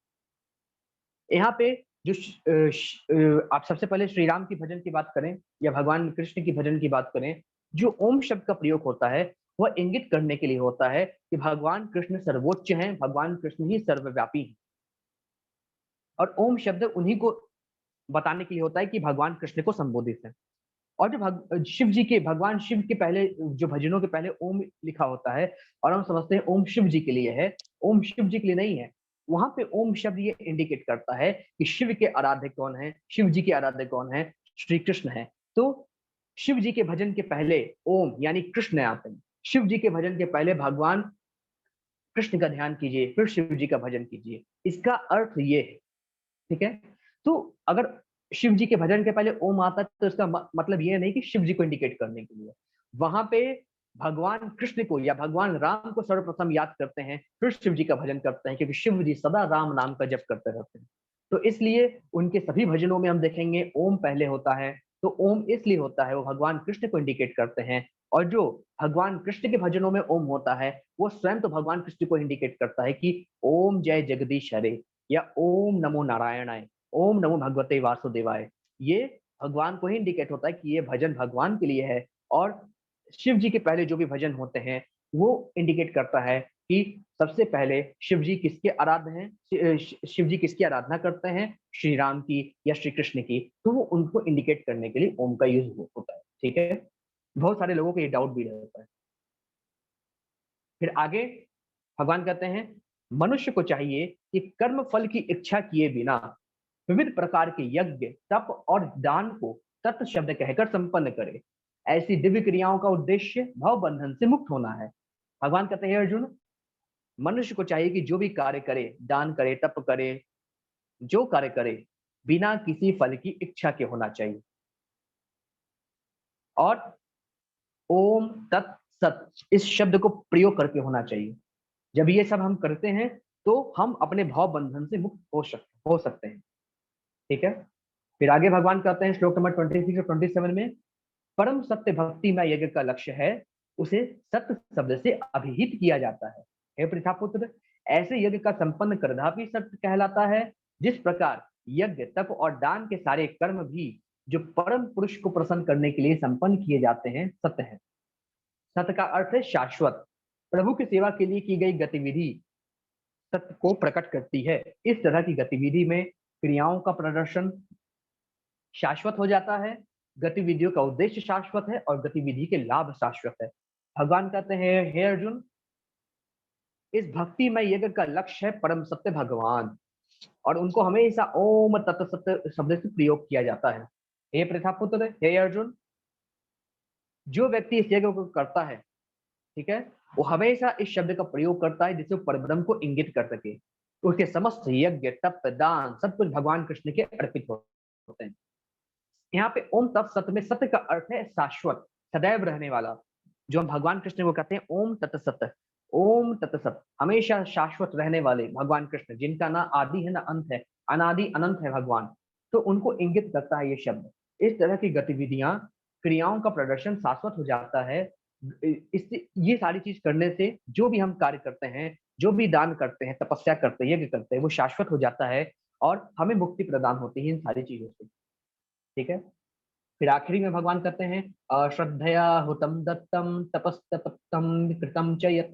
यहाँ पे आप सबसे पहले श्री राम की भजन की बात करें या भगवान कृष्ण की भजन की बात करें, जो ओम शब्द का प्रयोग होता है वह इंगित करने के लिए होता है कि भगवान कृष्ण सर्वोच्च हैं, भगवान कृष्ण ही सर्वव्यापी हैं। और ओम शब्द उन्हीं को बताने के लिए होता है कि भगवान कृष्ण को संबोधित है। और जो शिव जी के, भगवान शिव के पहले जो भजनों के पहले ओम लिखा होता है और हम समझते हैं ओम शिव जी के लिए है, ओम शिव जी के लिए नहीं है। वहां पे ओम शब्द ये इंडिकेट करता है कि शिव के आराध्य कौन है, शिव जी के आराध्य कौन है, श्री कृष्ण है। तो शिव जी के भजन के पहले ओम यानी कृष्ण आते हैं। शिव जी के भजन के पहले भगवान कृष्ण का ध्यान कीजिए, फिर शिव जी का भजन कीजिए। इसका अर्थ ये है, ठीक है। तो अगर शिव जी के भजन के पहले ओम आता है तो इसका मतलब ये नहीं कि शिव जी को इंडिकेट करने के लिए। वहां पे भगवान कृष्ण को या भगवान राम को सर्वप्रथम याद करते हैं, फिर शिव जी का भजन करते हैं, क्योंकि शिव जी सदा राम नाम का जप करते रहते हैं। तो इसलिए उनके सभी भजनों में हम देखेंगे ओम पहले होता है। तो ओम इसलिए होता है, वो भगवान कृष्ण को इंडिकेट करते हैं। और जो भगवान कृष्ण के भजनों में ओम होता है वो स्वयं तो भगवान कृष्ण को इंडिकेट करता है कि ओम जय जगदीश हरे या ओम नमो नारायणाय, ओम नमो भगवते वासुदेवाय। ये भगवान को ही इंडिकेट होता है कि ये भजन भगवान के लिए है। और शिव जी के पहले जो भी भजन होते हैं वो इंडिकेट करता है कि सबसे पहले शिव जी किसके आराध्य हैं, शिव जी किसकी आराधना करते हैं, श्री राम की या श्री कृष्ण की। तो वो उनको इंडिकेट करने के लिए ओम का यूज होता है, ठीक है। बहुत सारे लोगों को ये डाउट भी रहता है। फिर आगे भगवान कहते हैं मनुष्य को चाहिए कि कर्म फल की इच्छा किए बिना विविध प्रकार के यज्ञ, तप और दान को तत् शब्द कहकर संपन्न करे। ऐसी दिव्य क्रियाओं का उद्देश्य भव बंधन से मुक्त होना है। भगवान कहते हैं अर्जुन, मनुष्य को चाहिए कि जो भी कार्य करे, दान करे, तप करे, जो कार्य करे, बिना किसी फल की इच्छा के होना चाहिए। और ओम तत् सत इस शब्द को प्रयोग करके होना चाहिए। जब ये सब हम करते हैं तो हम अपने भाव बंधन से मुक्त हो सकते हैं, ठीक है। फिर आगे भगवान कहते हैं श्लोक नंबर 26 और 27 में, परम सत्य भक्ति में यज्ञ का लक्ष्य है, उसे सत्य शब्द से अभिहित किया जाता है। हे पृथापुत्र, ऐसे यज्ञ का संपन्न करना सत्य कहलाता है। जिस प्रकार यज्ञ, तप और दान के सारे कर्म भी जो परम पुरुष को प्रसन्न करने के लिए संपन्न किए जाते हैं सत्य है। सत्य का अर्थ है शाश्वत। प्रभु की सेवा के लिए की गई गतिविधि सत्य को प्रकट करती है। इस तरह की गतिविधि में क्रियाओं का प्रदर्शन शाश्वत हो जाता है, गतिविधियों का उद्देश्य शाश्वत है और गतिविधि के लाभ शाश्वत है। भगवान कहते हैं हे अर्जुन, इस भक्ति में यज्ञ का लक्ष्य है परम सत्य भगवान, और उनको हमेशा ओम तत्व सत्य शब्द से प्रयोग किया जाता है। हे प्रथापुत्र, हे अर्जुन, जो व्यक्ति इस यज्ञ को करता है, ठीक है, वो हमेशा इस शब्द का प्रयोग करता है जिससे वो परब्रह्म को इंगित कर सके। तो उसके समस्त यज्ञ, तप, दान सब कुछ भगवान कृष्ण के अर्पित होते हैं। यहाँ पे ओम तत् सत्य में सत्य का अर्थ है शाश्वत, सदैव रहने वाला। जो हम भगवान कृष्ण को कहते हैं ओम तत् सत्य, ओम तत् सत्य, हमेशा शाश्वत रहने वाले भगवान कृष्ण, जिनका ना आदि है ना अंत है, अनादि अनंत है भगवान। तो उनको इंगित करता है ये शब्द। इस तरह की गतिविधियां, क्रियाओं का प्रदर्शन शाश्वत हो जाता है। इससे ये सारी चीज करने से जो भी हम कार्य करते हैं, जो भी दान करते हैं, तपस्या करते हैं, यज्ञ करते हैं, वो शाश्वत हो जाता है और हमें मुक्ति प्रदान होती है इन सारी चीजों से, ठीक है। फिर आखिरी में भगवान कहते हैं श्रद्धया हुतम दत्तम तपस्तपतम कृतम च यत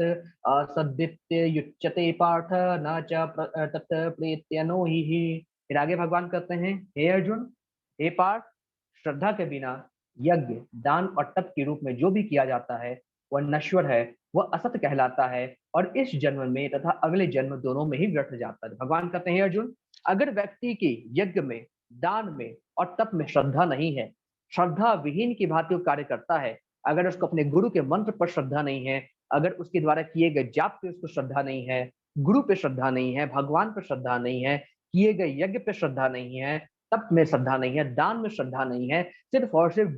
सद्दित्य युच्यते पार्थ न च तत् प्रीत्यनो ही। फिर आगे भगवान कहते हैं हे अर्जुन, हे पार्थ, श्रद्धा के बिना यज्ञ, दान और तप के रूप में जो भी किया जाता है वह नश्वर है, वह असत कहलाता है और इस जन्म में तथा अगले जन्म दोनों में ही व्यर्थ जाता है। भगवान कहते हैं अर्जुन, अगर व्यक्ति की यज्ञ में, दान में और तप में श्रद्धा नहीं है, श्रद्धा विहीन की भांति कार्य करता है, अगर उसको अपने गुरु के मंत्र पर श्रद्धा नहीं है, अगर उसके द्वारा किए गए जाप पे उसको श्रद्धा नहीं है, गुरु पे श्रद्धा नहीं है, भगवान पे श्रद्धा नहीं है, किए गए यज्ञ पे श्रद्धा नहीं है, तप में श्रद्धा नहीं है, दान में श्रद्धा नहीं है, सिर्फ और सिर्फ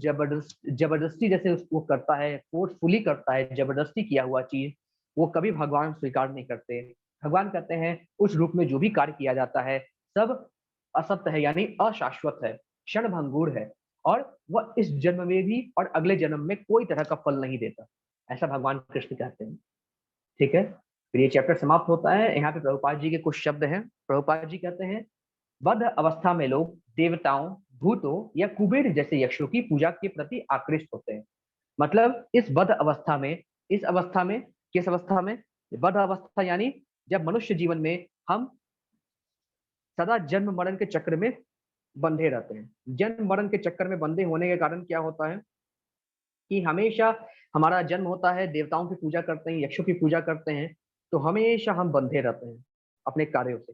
जबरदस्ती जैसे उसको करता है, फोर्सफुली करता है, जबरदस्ती किया हुआ चीज, वो कभी भगवान स्वीकार नहीं करते। भगवान कहते हैं उस रूप में जो भी कार्य किया जाता है सब असत्य है, यानी अशाश्वत है, क्षण भंगुर है, और वह इस जन्म में भी और अगले जन्म में कोई तरह का फल नहीं देता। ऐसा भगवान कृष्ण कहते हैं, ठीक है। फिर ये चैप्टर समाप्त होता है। यहाँ पे प्रभुपाद जी के कुछ शब्द हैं। प्रभुपाद जी कहते हैं, बद्ध अवस्था में लोग देवताओं, भूतों या कुबेर जैसे यक्षों की पूजा के प्रति आकृष्ट होते हैं। मतलब इस बद्ध अवस्था में, इस अवस्था में, किस अवस्था में? बद्ध अवस्था यानी जब मनुष्य जीवन में हम सदा जन्म मरण के चक्र में बंधे रहते हैं। जन्म मरण के चक्कर में बंधे होने के कारण क्या होता है कि हमेशा हमारा जन्म होता है, देवताओं की पूजा करते हैं, यक्षों की पूजा करते हैं, तो हमेशा हम बंधे रहते हैं अपने कार्यों से,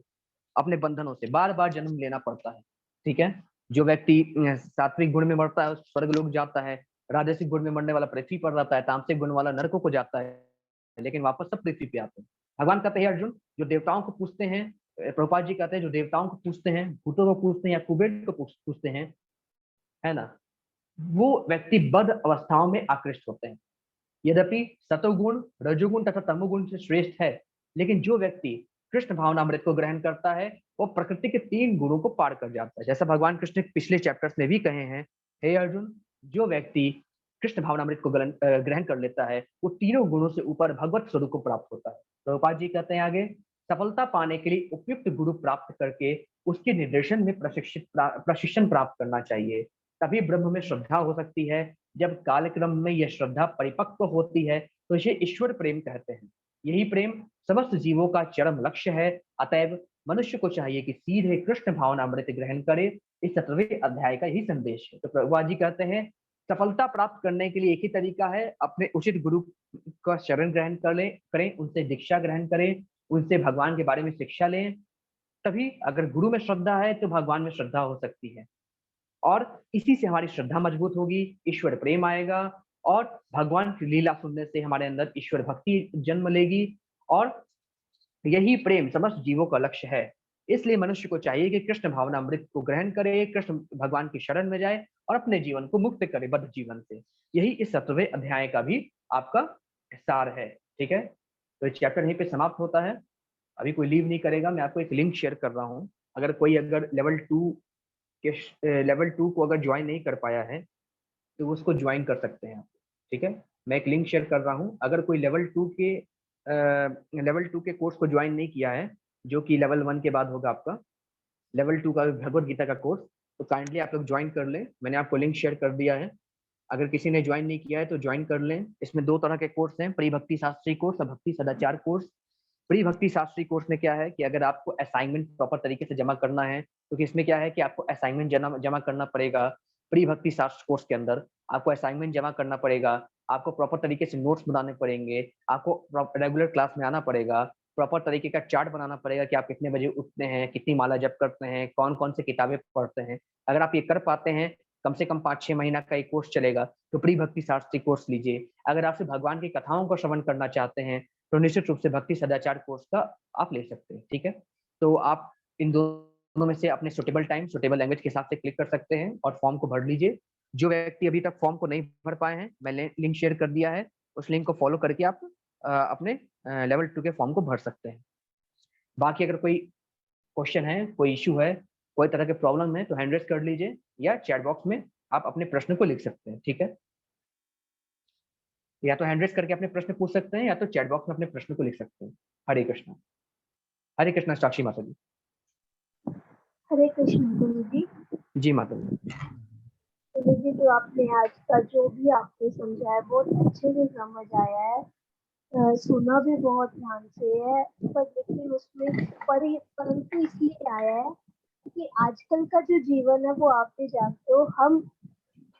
अपने बंधनों से, बार बार जन्म लेना पड़ता है। ठीक है। जो व्यक्ति सात्विक गुण में मरता है स्वर्ग लोक जाता है, राजसिक गुण में मरने वाला पृथ्वी पर रहता है, तामसिक गुण वाला नरकों को जाता है, लेकिन वापस सब पृथ्वी पे आते हैं। भगवान कहते हैं अर्जुन, जो देवताओं को पूछते हैं, प्रभुपाद जी कहते हैं, जो देवताओं को पूछते हैं, भूतों को पूछते हैं या कुबेर को पूछते हैं, है ना, वो व्यक्ति बद्ध अवस्थाओं में आकृष्ट होते हैं। यद्यपि सतोगुण, रजोगुण तथा तमोगुण से श्रेष्ठ है, लेकिन जो व्यक्ति कृष्ण भावनामृत को ग्रहण करता है, वो प्रकृति के 3 गुणों को पार कर जाता है। जैसा भगवान कृष्ण पिछले चैप्टर्स में भी कहे हैं, हे अर्जुन, जो व्यक्ति कृष्ण भावनामृत को ग्रहण कर लेता है, वो तीनों गुणों से ऊपर भगवत स्वरूप को प्राप्त होता है। प्रभुपाद जी कहते हैं आगे, सफलता पाने के लिए उपयुक्त गुरु प्राप्त करके उसके निर्देशन में प्रशिक्षण प्राप्त करना चाहिए। तभी ब्रह्म में श्रद्धा हो सकती है। जब कालक्रम में यह श्रद्धा परिपक्व होती है, तो इसे ईश्वर प्रेम कहते हैं। यही प्रेम समस्त जीवों का चरम लक्ष्य है। अतएव मनुष्य को चाहिए कि सीधे कृष्ण भावनामृत ग्रहण करे। इस 17वें अध्याय का यही संदेश है। तो प्रभुपाद जी कहते हैं, सफलता प्राप्त करने के लिए एक ही तरीका है, अपने उचित गुरु का शरण ग्रहण करें, उनसे दीक्षा ग्रहण करें, उनसे भगवान के बारे में शिक्षा लें। तभी अगर गुरु में श्रद्धा है तो भगवान में श्रद्धा हो सकती है, और इसी से हमारी श्रद्धा मजबूत होगी, ईश्वर प्रेम आएगा, और भगवान की लीला सुनने से हमारे अंदर ईश्वर भक्ति जन्म लेगी, और यही प्रेम समस्त जीवों का लक्ष्य है। इसलिए मनुष्य को चाहिए कि कृष्ण भावनामृत को ग्रहण करे, कृष्ण भगवान की शरण में जाए और अपने जीवन को मुक्त करे बद्ध जीवन से। यही इस 17वें अध्याय का भी आपका सार है। ठीक है। तो चैप्टर यहीं पे समाप्त होता है। अभी कोई लीव नहीं करेगा। मैं आपको एक लिंक शेयर कर रहा हूँ। अगर कोई लेवल 2 को अगर ज्वाइन नहीं कर पाया है, तो उसको ज्वाइन कर सकते हैं आप। ठीक है। मैं एक लिंक शेयर कर रहा हूँ। अगर कोई लेवल टू के कोर्स को ज्वाइन नहीं किया है, जो कि लेवल 1 के बाद होगा आपका, लेवल 2 का भगवत गीता का कोर्स, तो काइंडली आप लोग ज्वाइन कर लें। मैंने आपको लिंक शेयर कर दिया है। अगर किसी ने ज्वाइन नहीं किया है तो ज्वाइन कर लें। इसमें 2 तरह के कोर्स हैं, प्री भक्ति शास्त्री कोर्स और भक्ति सदाचार कोर्स। प्री भक्ति शास्त्री कोर्स में क्या है कि अगर आपको असाइनमेंट प्रॉपर तरीके से जमा करना है, क्योंकि इसमें क्या है कि आपको असाइनमेंट जमा करना पड़ेगा। प्री भक्ति शास्त्र कोर्स के अंदर आपको असाइनमेंट जमा करना पड़ेगा, आपको प्रॉपर तरीके से नोट्स बनाने पड़ेंगे, आपको रेगुलर क्लास में आना पड़ेगा, प्रॉपर तरीके का चार्ट बनाना पड़ेगा कि आप कितने बजे उठते हैं, कितनी माला जप करते हैं, कौन कौन से किताबें पढ़ते हैं। अगर आप ये कर पाते हैं, कम से कम 5-6 महीना का एक कोर्स चलेगा, तो प्री भक्ति शास्त्री कोर्स लीजिए। अगर आप सिर्फ भगवान की कथाओं को श्रवण करना चाहते हैं, तो निश्चित रूप से भक्ति सदाचार कोर्स का आप ले सकते हैं। ठीक है। तो आप इन दोनों में से अपने सुटेबल टाइम, सुटेबल लैंग्वेज के हिसाब से क्लिक कर सकते हैं और फॉर्म को भर लीजिए। जो व्यक्ति अभी तक फॉर्म को नहीं भर पाए हैं, मैंने लिंक शेयर कर दिया है, उस लिंक को फॉलो करके आप अपने लेवल 2 के फॉर्म को भर सकते हैं। बाकी अगर कोई क्वेश्चन है, कोई इश्यू है, कोई तरह के प्रॉब्लम है, तो हैंड रेज कर लीजिए या चैट बॉक्स में आप अपने प्रश्न को लिख सकते हैं। ठीक है। या तो हैंड रेज करके अपने प्रश्न पूछ सकते हैं, या तो चैट बॉक्स में अपने प्रश्न को लिख सकते हैं। हरे कृष्णा। हरे कृष्णा साक्षी माता जी। हरे कृष्ण गुरु जी। जी माता जी। गुरु जी, जो आपने आज का जो भी आपने समझाया बहुत अच्छे से समझ आया है। सुना भी बहुत ध्यान से है, पर लेकिन उसमें परंतु इसलिए आया है कि आजकल का जो जीवन है वो आप भी जानते हो,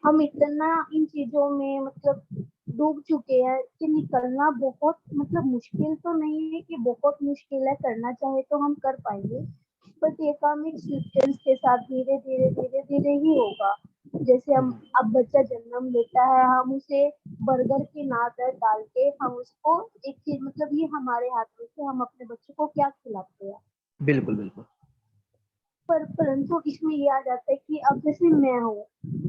हम इतना इन चीजों में मतलब डूब चुके हैं कि निकलना बहुत मतलब मुश्किल तो नहीं है कि बहुत मुश्किल है, करना चाहे तो हम कर पाएंगे, बट ये काम एक सीक्वेंस के साथ धीरे धीरे धीरे धीरे ही होगा। जैसे हम अब बच्चा जन्म लेता है, हम उसे बर्गर की नाद डाल के हम उसको एक चीज मतलब ये हमारे हाथ में से हम अपने बच्चे को क्या खिलाते हैं। बिल्कुल बिल्कुल। परंतु इसमें ये आ जाता है कि अब जैसे मैं हूँ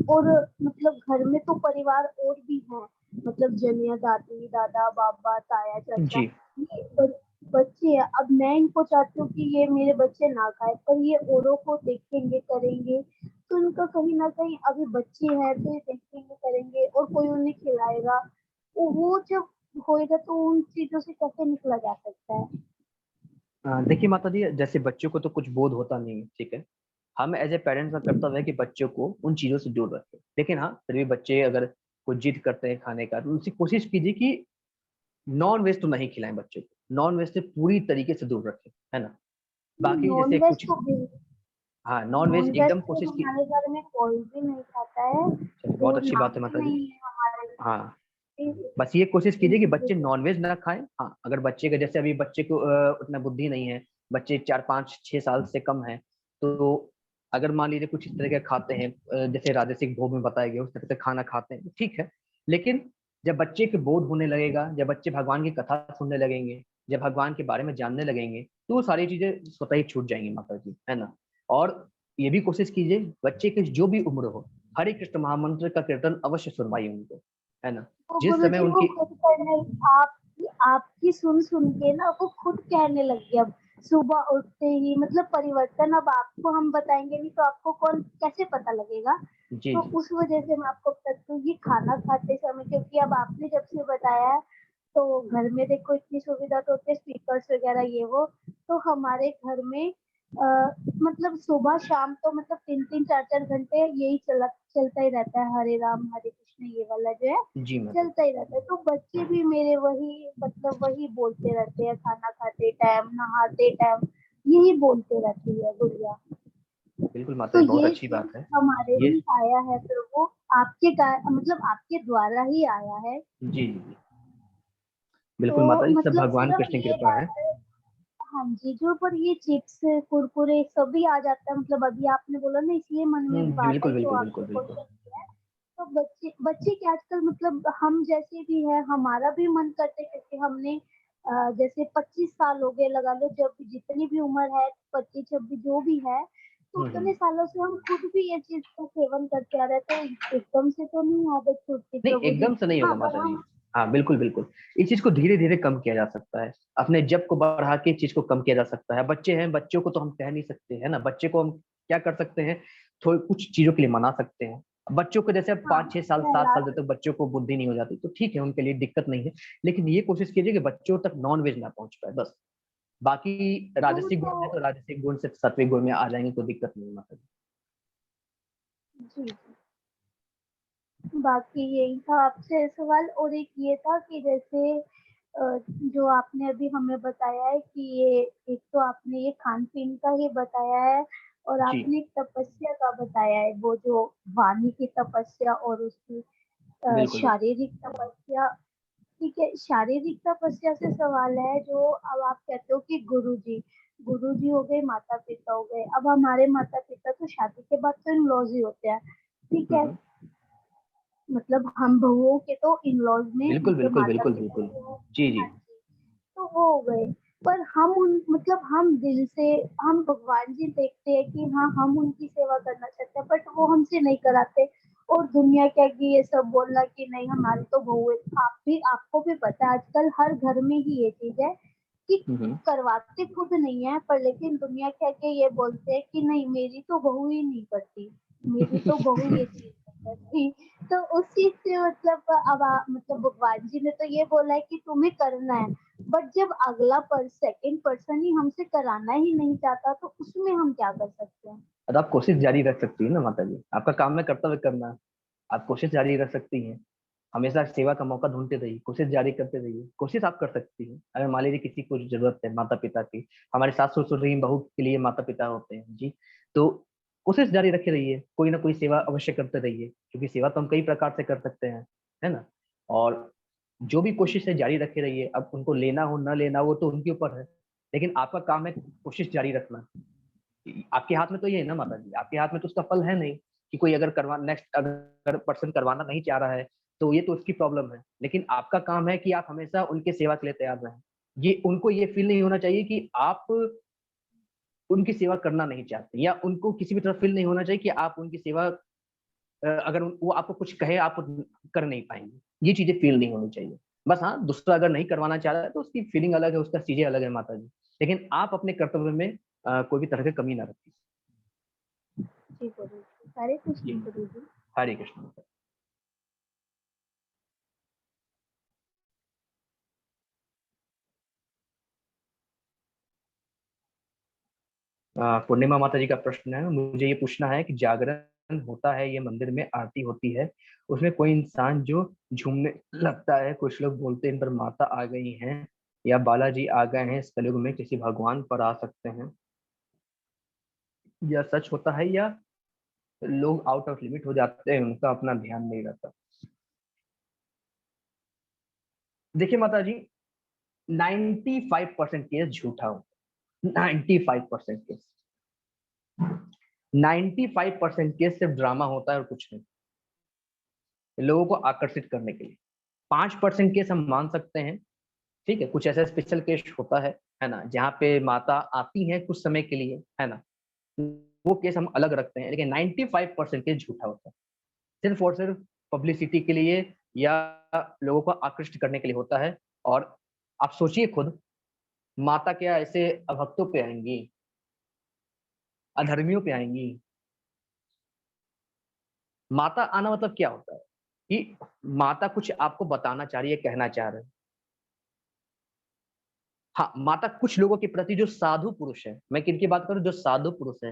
और मतलब घर में तो परिवार और भी है, मतलब जनिया, दादी, दादा, बाबा, ताया, चाचा, जी ये बच्चे हैं। अब मैं इनको चाहती हूँ कि ये मेरे बच्चे ना खाए, पर ये औरों को देखेंगे करेंगे, तो इनका कहीं ना कहीं अभी बच्चे हैं तो ये देखेंगे करेंगे और कोई उन्हें खिलाएगा, तो वो जब होएगा तो उन चीजों से कैसे निकला जा सकता है। देखिए माता जी, जैसे बच्चों को तो कुछ बोध होता नहीं है, ठीक है। हम एज ए पेरेंट्स का कर्तव्य है कि बच्चों को उन चीजों से दूर रखें। लेकिन हाँ, फिर भी बच्चे अगर कुछ जिद करते हैं खाने का, तो उनसे कोशिश कीजिए कि नॉन वेज तो नहीं खिलाएं बच्चे को, नॉन वेज से पूरी तरीके से दूर रखें, है ना। बाकी नॉन जैसे वेज कुछ, तो हाँ नॉन नॉन वेज वेज एकदम तो कोशिश की। हमारे घर में कोई भी नहीं खाता है, चलिए बहुत वो अच्छी बात है नाते माता जी। नहीं है हमारे घर हाँ, में। बस ये कोशिश कीजिए कि इसीलिए बच्चे तो नॉनवेज ना खाएं। हाँ, अगर बच्चे का जैसे अभी बच्चे को उतना बुद्धि नहीं है, बच्चे 4 5 6 साल से कम है, तो अगर मान लीजिए कुछ इस तरह के खाते हैं, जैसे राजसिक भोग में बताया गया उस तरह से खाना खाते हैं, तो ठीक है। लेकिन जब बच्चे के बोध होने लगेगा, जब बच्चे भगवान की कथा सुनने लगेंगे, जब भगवान के बारे में जानने लगेंगे, तो वो सारी चीजें स्वतः ही छूट जाएंगी माता जी, है ना। और ये भी कोशिश कीजिए बच्चे की जो भी उम्र हो, हरे कृष्ण महामंत्र का कीर्तन अवश्य सुनवाइए उनको, है ना। वो जिस समय गुरुजी वो उनकी, खुद करने, आपकी सुन सुन के ना वो खुद कहने लगी अब। सुबह उठते ही मतलब परिवर्तन अब आपको हम बताएंगे नहीं तो आपको कौन कैसे पता लगेगा। जी तो जी उस वजह से मैं आपको बताती हूँ ये खाना खाते समय, क्योंकि अब आपने जब से बताया है तो घर में देखो इतनी सुविधा तो होती है, स्पीकर्स वगैरह ये वो। तो हमारे घर में अ, मतलब सुबह शाम तो मतलब 3 3 4 4 घंटे यही चलता ही रहता है, हरे राम हरे कृष्ण ये वाला जो है जी माता चलता ही रहता है। तो बच्चे भी मेरे वही मतलब वही बोलते रहते हैं, खाना खाते टाइम नहाते टाइम यही बोलते रहती है गुड़िया। बिल्कुल माता तो जी, बहुत ये अच्छी चीज बात है। हमारे ये, ही आया है, फिर वो मतलब आपके द्वारा ही आया है। जी जी जी, बिल्कुल तो माता जी, सब मतलब भगवान सिर्फ कृष्ण की ये कृपा है। बात है। हाँ जी, जो पर ये चिप्स कुरकुरे सभी आ जाता है, मतलब अभी आपने बोला ना इसलिए मन में बात बिल्कुल आई तो बिल्कुल बिल्कुल आपसे बिल्कुल। क्वेश्चन किया है। तो बच्चे बच्चे के आजकल मतलब हम जैसे भी है हमारा भी मन करते, क्योंकि हमने जैसे 25 साल हो गए लगा लो, जब जितनी भी उम्र है 25 26 जो भी है, तो उतने हम्म। सालों से हम खुद भी ये चीज का सेवन करते आ रहे हैं, तो एकदम से तो नहीं आदत छूटती नहीं, प्रभु जी। एकदम से नहीं होगा हाँ पर माता जी। हम हाँ बिल्कुल बिल्कुल, इस चीज को धीरे धीरे कम किया जा सकता है। अपने जब को बढ़ा के इस चीज को कम किया जा सकता है। बच्चे हैं, बच्चों को तो हम कह नहीं सकते, है ना। बच्चे को हम क्या कर सकते हैं, थोड़ी कुछ चीजों के लिए मना सकते हैं। बच्चों को जैसे अब हाँ 5 6 साल 7 साल जब तक बच्चों को बुद्धि नहीं हो जाती, तो ठीक है, उनके लिए दिक्कत नहीं है। लेकिन ये कोशिश कीजिए कि बच्चों तक नॉन वेज ना पहुंच पाए, बस। बाकी वो राजसिक तो गुण है तो राजसिक गुण से सात्विक गुण में आ जाएंगे, कोई दिक्कत नहीं है माता जी। जी जी। बाकी यही था आपसे सवाल, और एक ये था कि जैसे जो आपने अभी हमें बताया है कि ये एक तो आपने ये खान पीन का ही बताया है, और जी आपने एक तपस्या का बताया है, वो जो वाणी की तपस्या और उसकी बिल्कुल बिल्कुल। शारीरिक तपस्या। ठीक है, शारीरिक तपस्या से सवाल है जो अब आप कहते हो कि गुरु जी हो गए, माता पिता हो गए, अब हमारे माता पिता तो शादी के बाद तो इन लॉज ही होते हैं। ठीक है, हम्म। मतलब हम बहुओं के तो इन लॉज में बिल्कुल मतलब बिल्कुल माता बिल्कुल पिता बिल्कुल। जो है, जी जी। हाँ जी, तो वो हो गए। पर हम उन मतलब हम दिल से हम भगवान जी देखते हैं कि हाँ हम उनकी सेवा करना चाहते हैं, बट वो हमसे नहीं कराते। और दुनिया क्या कि ये सब बोलना कि नहीं हमारी तो बहू है, आप भी आपको भी पता है आजकल हर घर में ही ये चीज है कि हम्म। करवाते खुद नहीं है, पर लेकिन दुनिया क्या के ये बोलते हैं कि नहीं मेरी तो बहू ही नहीं करती, मेरी तो बहू ये चीज नहीं करती। तो उस चीज से मतलब अब मतलब भगवान जी ने तो ये बोला है कि तुम्हें करना है, बट जब अगला सेकंड पर्सन ही हमसे कराना ही नहीं चाहता तो उसमें हम क्या कर सकते हैं। और आप कोशिश जारी रख सकती है ना माता जी, आपका काम है कर्तव्य करना। आप कोशिश जारी रख सकती हैं। हमेशा सेवा का मौका ढूंढते रहिए, कोशिश जारी करते रहिए। कोशिश आप कर सकती हैं। अगर मान लीजिए किसी को जरूरत है माता पिता की, हमारे सास ससुर रही बहू के लिए माता पिता होते हैं जी, तो कोशिश जारी रखे रहिए, कोई ना कोई सेवा अवश्य करते रहिए, क्योंकि सेवा तो हम कई प्रकार से कर सकते हैं, है ना। और जो भी कोशिश है जारी रखे रहिए। अब उनको लेना हो ना लेना वो तो उनके ऊपर है, लेकिन आपका काम है कोशिश जारी रखना। आपके हाथ में तो ये है ना माता जी, आपके हाथ में तो उसका फल है नहीं, कि कोई अगर करवा नेक्स्ट अगर पर्सन करवाना नहीं चाह रहा है, तो ये तो उसकी प्रॉब्लम है। लेकिन आपका काम है कि आप हमेशा उनके सेवा के लिए तैयार रहें। ये उनको ये फील नहीं होना चाहिए कि आप उनकी सेवा करना नहीं चाहते, या उनको किसी भी तरह फील नहीं होना चाहिए कि आप उनकी सेवा अगर वो आपको कुछ कहे आप कर नहीं पाएंगे। ये चीजें फील नहीं होनी चाहिए। बस हाँ, दूसरा अगर नहीं करवाना चाह रहा है तो उसकी फीलिंग अलग है, उसका चीजें अलग है माता जी। लेकिन आप अपने कर्तव्य में कोई भी तरह की कमी ना रखें। जी गुरु जी, हरे जी, कृष्ण गुरु जी। हरे कृष्ण। पूर्णिमा माता जी का प्रश्न है, मुझे ये पूछना है कि जागरण होता है, ये मंदिर में आरती होती है, उसमें कोई इंसान जो झूमने लगता है, कुछ लोग बोलते हैं इन पर माता आ गई हैं या बालाजी आ गए हैं, इस कलयुग में किसी भगवान पर आ सकते हैं, या सच होता है या लोग आउट ऑफ लिमिट हो जाते हैं, उनका अपना ध्यान नहीं रहता? देखिए माता जी, 95% केस झूठा हो, 95% केस, 95% केस सिर्फ ड्रामा होता है और कुछ नहीं, लोगों को आकर्षित करने के लिए। 5% केस हम मान सकते हैं, ठीक है, कुछ ऐसा स्पेशल केस होता है ना, जहाँ पे माता आती है कुछ समय के लिए, है ना, वो केस हम अलग रखते हैं, लेकिन 95% केस झूठा होता है, सिर्फ और सिर्फ पब्लिसिटी के लिए या लोगों को आकृष्ट करने के लिए होता है। और आप सोचिए खुद, माता क्या ऐसे अभक्तों पे आएंगी, अधर्मियों पे आएंगी? माता आना मतलब क्या होता है कि माता कुछ आपको बताना चाह रही है, कहना चाह रहे हैं। हाँ, माता कुछ लोगों के प्रति जो साधु पुरुष है, मैं किनकी बात करूं, जो साधु पुरुष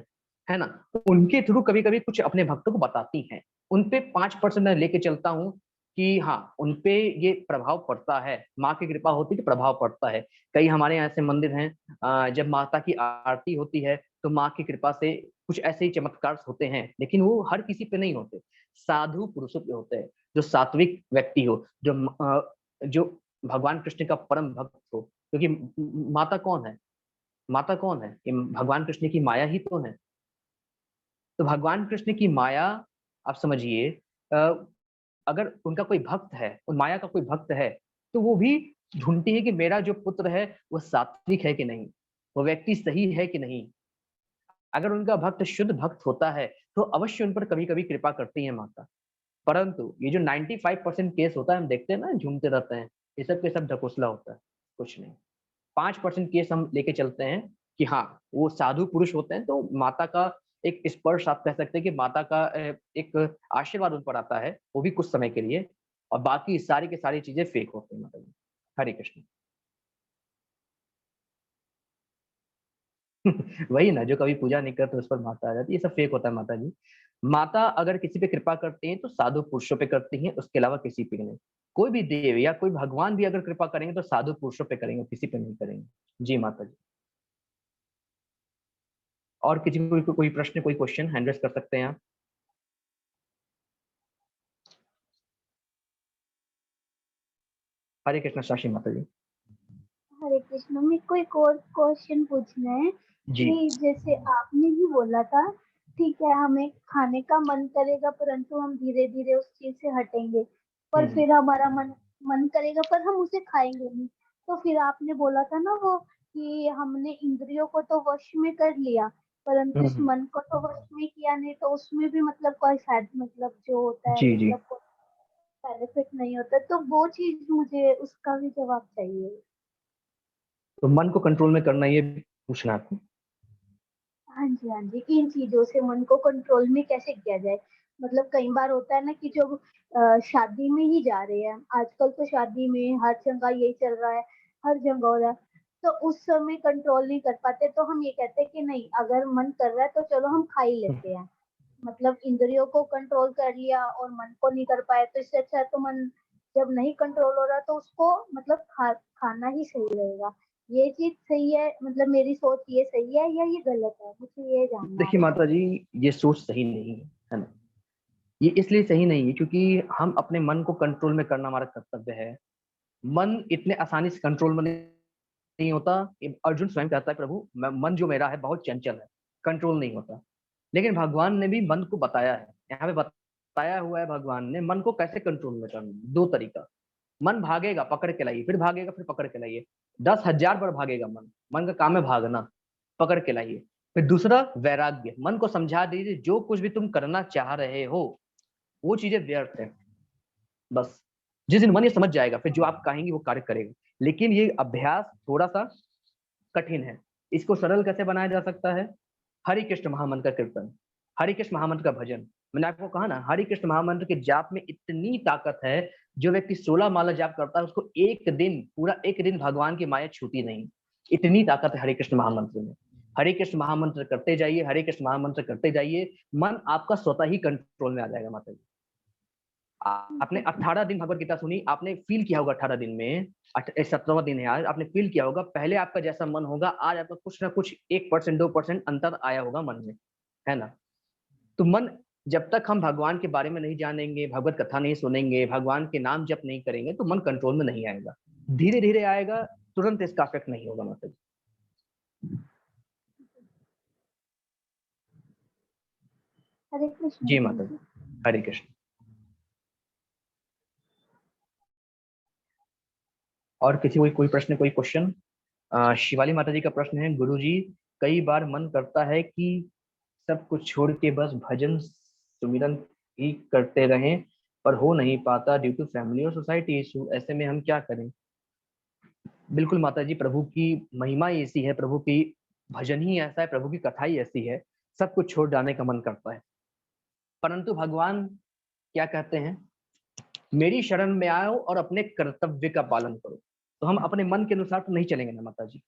है ना, उनके थ्रू कभी कभी कुछ अपने भक्तों को बताती हैं। उनपे 5% मैं लेके चलता हूँ कि हाँ, उनपे ये प्रभाव पड़ता है, माँ की कृपा होती है कि प्रभाव पड़ता है। कई हमारे यहाँ ऐसे मंदिर हैं, जब माता की आरती होती है तो माँ की कृपा से कुछ ऐसे ही चमत्कार होते हैं, लेकिन वो हर किसी पे नहीं होते, साधु पुरुषों पे होते हैं, जो सात्विक व्यक्ति हो, जो भगवान कृष्ण का परम भक्त हो। क्योंकि माता कौन है? माता कौन है? ये भगवान कृष्ण की माया ही तो है। तो भगवान कृष्ण की माया, आप समझिए, अगर उनका कोई भक्त है, उन माया का कोई भक्त है, तो वो भी ढूंढती है कि मेरा जो पुत्र है वो सात्विक है कि नहीं, वो व्यक्ति सही है कि नहीं। अगर उनका भक्त शुद्ध भक्त होता है तो अवश्य उन पर कभी कभी कृपा करती है माता। परंतु ये जो 95% केस होता है, हम देखते हैं ना, झूमते रहते हैं, ये सब के सब ढकोसला होता है, कुछ नहीं। 5% केस हम लेके चलते हैं कि हाँ, वो साधु पुरुष होते हैं, तो माता का एक स्पर्श, आप कह सकते हैं कि माता का एक आशीर्वाद उन पर आता है, वो भी कुछ समय के लिए, और बाकी सारी की सारी चीजें फेक होती हैं माता जी। हरे कृष्ण। वही ना, जो कभी पूजा नहीं करते उस पर माता आ जाती है, ये सब फेक होता है माता जी। माता अगर किसी पे कृपा करती है तो साधु पुरुषों पे करती है, उसके अलावा किसी पे नहीं। कोई भी देव या कोई भगवान भी अगर कृपा करेंगे तो साधु पुरुषों पे करेंगे, किसी पे नहीं करेंगे। जी माता जी। और किसी को कोई प्रश्न, कोई क्वेश्चन हैंड रेज कर सकते हैं आप। हरे कृष्ण शाशी माता जी। हरे कृष्ण, मेरे को एक और क्वेश्चन पूछना है जी। कि जैसे आपने ही बोला था, ठीक है हमें खाने का मन करेगा परंतु हम धीरे धीरे उस चीज से हटेंगे, पर हम्म। फिर हमारा मन मन करेगा पर हम उसे खाएंगे नहीं। तो फिर आपने बोला था ना वो कि हमने इंद्रियों को तो वश में कर लिया परंतु इस हम्म। मन को तो वश में किया नहीं, तो उसमें भी मतलब कोई शायद मतलब जो होता है जी जी। मतलब बेनिफिट नहीं होता, तो वो चीज मुझे उसका भी जवाब चाहिए। तो मन को कंट्रोल में करना, ये पूछना आपको? हाँ जी, हाँ जी, इन चीजों से मन को कंट्रोल में कैसे किया जाए? मतलब कई बार होता है ना कि जो शादी में ही जा रहे हैं, आजकल तो शादी में हर जगह यही चल रहा है, हर जगह हो रहा है, तो उस समय कंट्रोल नहीं कर पाते, तो हम ये कहते हैं कि नहीं अगर मन कर रहा है तो चलो हम खा ही लेते हैं। मतलब इंद्रियों को कंट्रोल कर लिया और मन को नहीं कर पाए, तो इससे अच्छा है तो मन जब नहीं कंट्रोल हो रहा तो उसको मतलब खाना ही सही रहेगा। ये चीज सही है, मतलब मेरी सोच ये सही है या ये गलत है, मुझे ये जानना है देखिए आपसे। माता जी, ये सोच सही नहीं है ना। ये इसलिए सही नहीं है क्योंकि हम अपने मन को कंट्रोल में करना हमारा कर्तव्य है। मन इतने आसानी से कंट्रोल में नहीं होता। अर्जुन स्वयं कहता है, प्रभु मन जो मेरा है बहुत चंचल है, कंट्रोल नहीं होता। लेकिन भगवान ने भी मन को बताया है, यहाँ पे बताया हुआ है भगवान ने मन को कैसे कंट्रोल में करना। दो तरीका, मन भागेगा पकड़ के लाइए, फिर भागेगा फिर पकड़ के लाइए, 10,000 बार भागेगा मन, मन का काम है भागना, पकड़ के लाइए। फिर दूसरा वैराग्य, मन को समझा दीजिए जो कुछ भी तुम करना चाह रहे हो वो चीजें व्यर्थ है, बस। जिस दिन मन ये समझ जाएगा फिर जो आप कहेंगे वो कार्य करेगा। लेकिन ये अभ्यास थोड़ा सा कठिन है। इसको सरल कैसे बनाया जा सकता है? हरि कृष्ण महामंत्र का कीर्तन, हरि कृष्ण महामंत्र का भजन। मैंने आपको कहा ना, हरि कृष्ण महामंत्र के जाप में इतनी ताकत है, जो व्यक्ति 16 माला जाप करता है उसको एक दिन, पूरा एक दिन भगवान की माया छूती नहीं। इतनी ताकत है हरि कृष्ण महामंत्र में। हरे कृष्ण महामंत्र करते जाइए, हरे कृष्ण महामंत्र करते जाइए, मन आपका स्वतः ही कंट्रोल में आ जाएगा माता जी। आपने 18 दिन भगवत गीता सुनी, आपने फील किया होगा 18 दिन में, 17वां दिन है आज, आपने फील किया होगा पहले आपका जैसा मन होगा, आज आपका कुछ ना कुछ 1% 2% अंतर आया होगा मन में, है ना? तो मन, जब तक हम भगवान के बारे में नहीं जानेंगे, भगवत कथा नहीं सुनेंगे, भगवान के नाम जप नहीं करेंगे, तो मन कंट्रोल में नहीं आएगा। धीरे धीरे आएगा, तुरंत इसका इफेक्ट नहीं होगा माता जी। हरे कृष्ण जी माता जी, हरे कृष्ण। और किसी को कोई प्रश्न, कोई क्वेश्चन? शिवाली माता जी का प्रश्न है, गुरुजी कई बार मन करता है कि सब कुछ छोड़ के बस भजन सुमिरन ही करते रहें, पर हो नहीं पाता ड्यू टू फैमिली और सोसाइटी इशू, ऐसे में हम क्या करें? बिल्कुल माता जी, प्रभु की महिमा ही ऐसी है, प्रभु की भजन ही ऐसा है, प्रभु की कथा ही ऐसी है, सब कुछ छोड़ जाने का मन करता है, परंतु भगवान क्या कहते हैं? मेरी शरण में आओ और अपने कर्तव्य का पालन करो। तो हम अपने मन के अनुसार तो नहीं चलेंगे ना माता जी।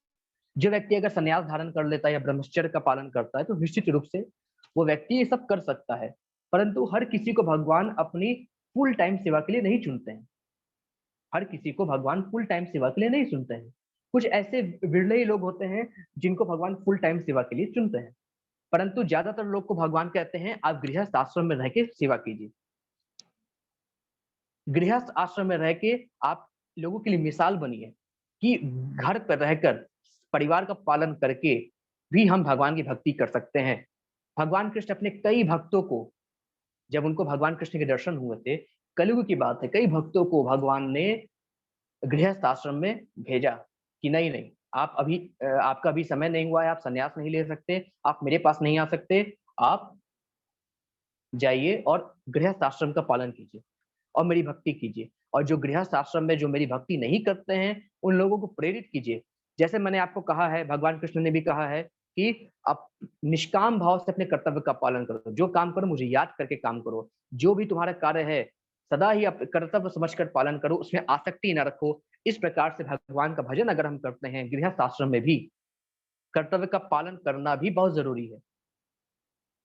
जो व्यक्ति अगर संन्यास धारण कर लेता है या ब्रह्मचर्य का पालन करता है, तो निश्चित रूप से वो व्यक्ति ये सब कर सकता है, परंतु हर किसी को भगवान अपनी फुल टाइम सेवा के लिए नहीं चुनते हैं। हर किसी को भगवान फुल टाइम सेवा के लिए नहीं चुनते हैं। कुछ ऐसे विरले ही लोग होते हैं जिनको भगवान फुल टाइम सेवा के लिए चुनते हैं, परंतु ज्यादातर लोग को भगवान कहते हैं आप गृहस्थ आश्रम में रह के सेवा कीजिए। गृहस्थ आश्रम में रह के आप लोगों के लिए मिसाल बनिए कि घर पर रहकर परिवार का पालन करके भी हम भगवान की भक्ति कर सकते हैं। भगवान कृष्ण अपने कई भक्तों को, जब उनको भगवान कृष्ण के दर्शन हुए थे, कलयुग की बात है, कई भक्तों को भगवान ने गृहस्थ आश्रम में भेजा कि नहीं नहीं, आप अभी आपका अभी समय नहीं हुआ है, आप संन्यास नहीं ले सकते, आप मेरे पास नहीं आ सकते, आप जाइए और गृहस्थ आश्रम का पालन कीजिए और मेरी भक्ति कीजिए। और जो गृहस्थ आश्रम में जो मेरी भक्ति नहीं करते हैं, उन लोगों को प्रेरित कीजिए। जैसे मैंने आपको कहा है, भगवान कृष्ण ने भी कहा है कि आप निष्काम भाव से अपने कर्तव्य का पालन करो। जो काम करो मुझे याद करके काम करो। जो भी तुम्हारा कार्य है, सदा ही आप कर्तव्य समझकर पालन करो, उसमें आसक्ति न रखो। इस प्रकार से भगवान का भजन अगर हम करते हैं गृहस्थ आश्रम में भी, कर्तव्य का पालन करना भी बहुत ज़रूरी है।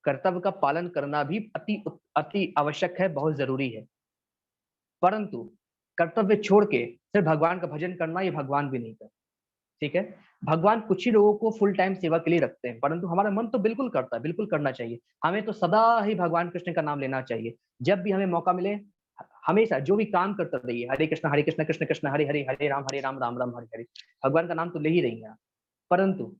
कर्तव्य का पालन करना भी अति आवश्यक है, बहुत ज़रूरी है। परंतु कर्तव्य छोड़ के सिर्फ भगवान का भजन करना, ये भगवान भी नहीं करते, ठीक है? भगवान कुछ ही लोगों को फुल टाइम सेवा के लिए रखते हैं, परंतु हमारा मन तो बिल्कुल करता है, बिल्कुल करना चाहिए। हमें तो सदा ही भगवान कृष्ण का नाम लेना चाहिए। जब भी हमें मौका मिले, हमेशा जो भी काम करते रहिए, हरे कृष्ण कृष्ण कृष्ण हरे हरे, हरे राम राम राम हरे हरे। भगवान का नाम तो ले ही रही हैं आप। परंतु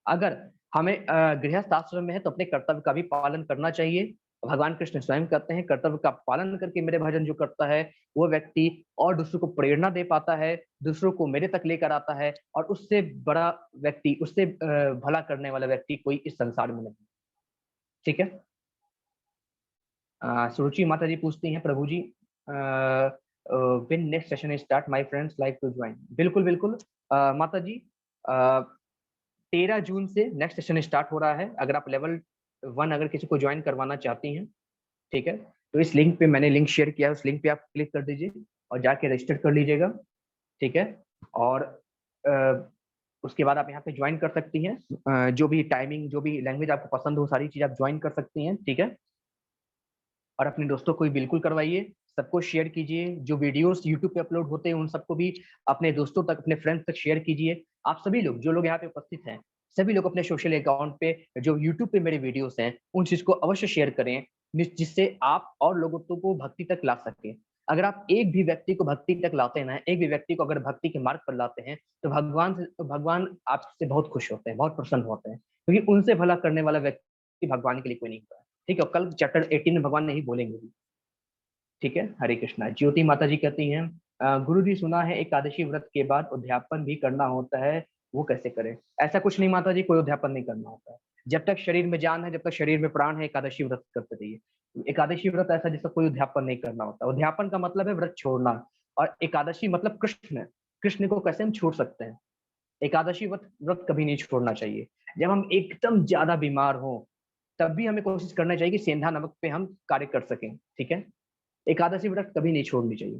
अगर हमें गृहस्थ आश्रम में है तो अपने कर्तव्य का भी पालन करना चाहिए। भगवान कृष्ण स्वयं कहते हैं, कर्तव्य का पालन करके मेरे भजन जो करता है, वो व्यक्ति और दूसरों को प्रेरणा दे पाता है, दूसरों को मेरे तक लेकर आता है, और उससे बड़ा व्यक्ति, उससे भला करने वाला व्यक्ति कोई इस संसार में नहीं। ठीक है? सुरुचि माता जी पूछती हैं, प्रभु ji when next session start, my friends like to join. बिल्कुल बिल्कुल माता जी, 13 जून से नेक्स्ट सेशन स्टार्ट हो रहा है। अगर आप लेवल 1 अगर किसी को ज्वाइन करवाना चाहती हैं, ठीक है, तो इस लिंक पे मैंने लिंक शेयर किया है, उस लिंक पे आप क्लिक कर दीजिए और जाके रजिस्टर कर लीजिएगा, ठीक है? और उसके बाद आप यहाँ पे ज्वाइन कर सकती हैं। जो भी टाइमिंग, जो भी लैंग्वेज आपको पसंद हो, सारी चीज़ आप ज्वाइन कर सकती हैं, ठीक है? और अपने दोस्तों को भी बिल्कुल करवाइए, सबको शेयर कीजिए। जो वीडियोस यूट्यूब पे अपलोड होते हैं उन सबको भी अपने दोस्तों तक, अपने फ्रेंड्स तक शेयर कीजिए। आप सभी लोग, जो लोग यहाँ पे उपस्थित हैं, सभी लोग अपने सोशल अकाउंट पे जो यूट्यूब पे मेरे वीडियोस हैं, उन चीज़ को अवश्य शेयर करें, जिससे आप और लोगों को भक्ति तक ला सकें। अगर आप एक भी व्यक्ति को भक्ति तक लाते हैं ना, एक भी व्यक्ति को अगर भक्ति के मार्ग पर लाते हैं, तो भगवान आपसे बहुत खुश होते हैं, बहुत प्रसन्न होते हैं, क्योंकि उनसे भला करने वाला व्यक्ति भगवान के लिए कोई नहीं होता है। ठीक है? कल चैप्टर 18 में भगवान नहीं बोलेंगे भी। ठीक है? हरे कृष्णा। ज्योति माता जी कहती हैं, गुरु जी सुना है एकादशी व्रत के बाद उद्यापन भी करना होता है, वो कैसे करें? ऐसा कुछ नहीं माता जी, कोई उद्यापन नहीं करना होता है। जब तक शरीर में जान है, जब तक शरीर में प्राण है, एकादशी व्रत करते रहिए। एकादशी व्रत ऐसा जिसका कोई उद्यापन नहीं करना होता। उद्यापन का मतलब है व्रत छोड़ना, और एकादशी मतलब कृष्ण। कृष्ण को कैसे हम छोड़ सकते हैं? एकादशी व्रत कभी नहीं छोड़ना चाहिए। जब हम एकदम ज्यादा बीमार हो, तब भी हमें कोशिश करना चाहिए कि सेंधा नमक पे हम कार्य कर सकें। ठीक है? एकादशी व्रत कभी नहीं छोड़नी चाहिए,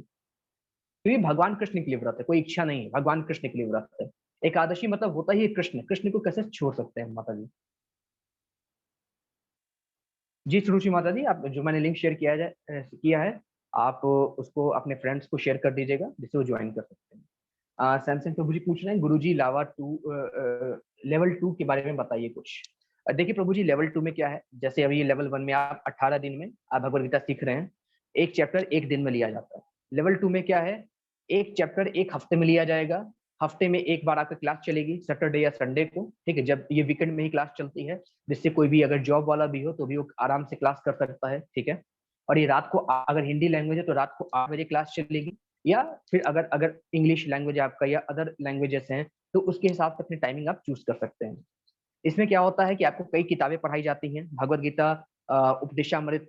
क्योंकि भगवान कृष्ण के लिए व्रत है, कोई इच्छा नहीं है, भगवान कृष्ण के लिए व्रत है। एकादशी मतलब होता ही है कृष्ण, कृष्ण को कैसे छोड़ सकते हैं माता जी? जी सुरुचि माता जी, आप जो मैंने लिंक शेयर किया है, आप उसको अपने फ्रेंड्स को शेयर कर दीजिएगा जिससे वो ज्वाइन कर सकते हैं। सैमसंग प्रभु जी पूछ रहे हैं, गुरु जी लावा टू लेवल 2 के बारे में बताइए कुछ। देखिए प्रभु जी, लेवल 2 में क्या है, जैसे अभी लेवल 1 में आप 18 दिन में आप भगवत गीता सीख रहे हैं, एक चैप्टर एक दिन में लिया जाता है। लेवल 2 में क्या है, एक चैप्टर एक हफ्ते में लिया जाएगा, हफ्ते में एक बार आपकी क्लास चलेगी सैटरडे या संडे को, ठीक है, जब ये वीकेंड में ही क्लास चलती है, जिससे कोई भी अगर जॉब वाला भी हो तो भी वो आराम से क्लास कर सकता है, ठीक है। और ये रात को अगर हिंदी लैंग्वेज है तो रात को 8 बजे क्लास चलेगी, या फिर अगर अगर इंग्लिश लैंग्वेज आपका या अदर लैंग्वेजेस हैं तो उसके हिसाब से अपनी टाइमिंग आप चूज कर सकते हैं। इसमें क्या होता है कि आपको कई किताबें पढ़ाई जाती हैं, भगवत गीता, उपदेशामृत,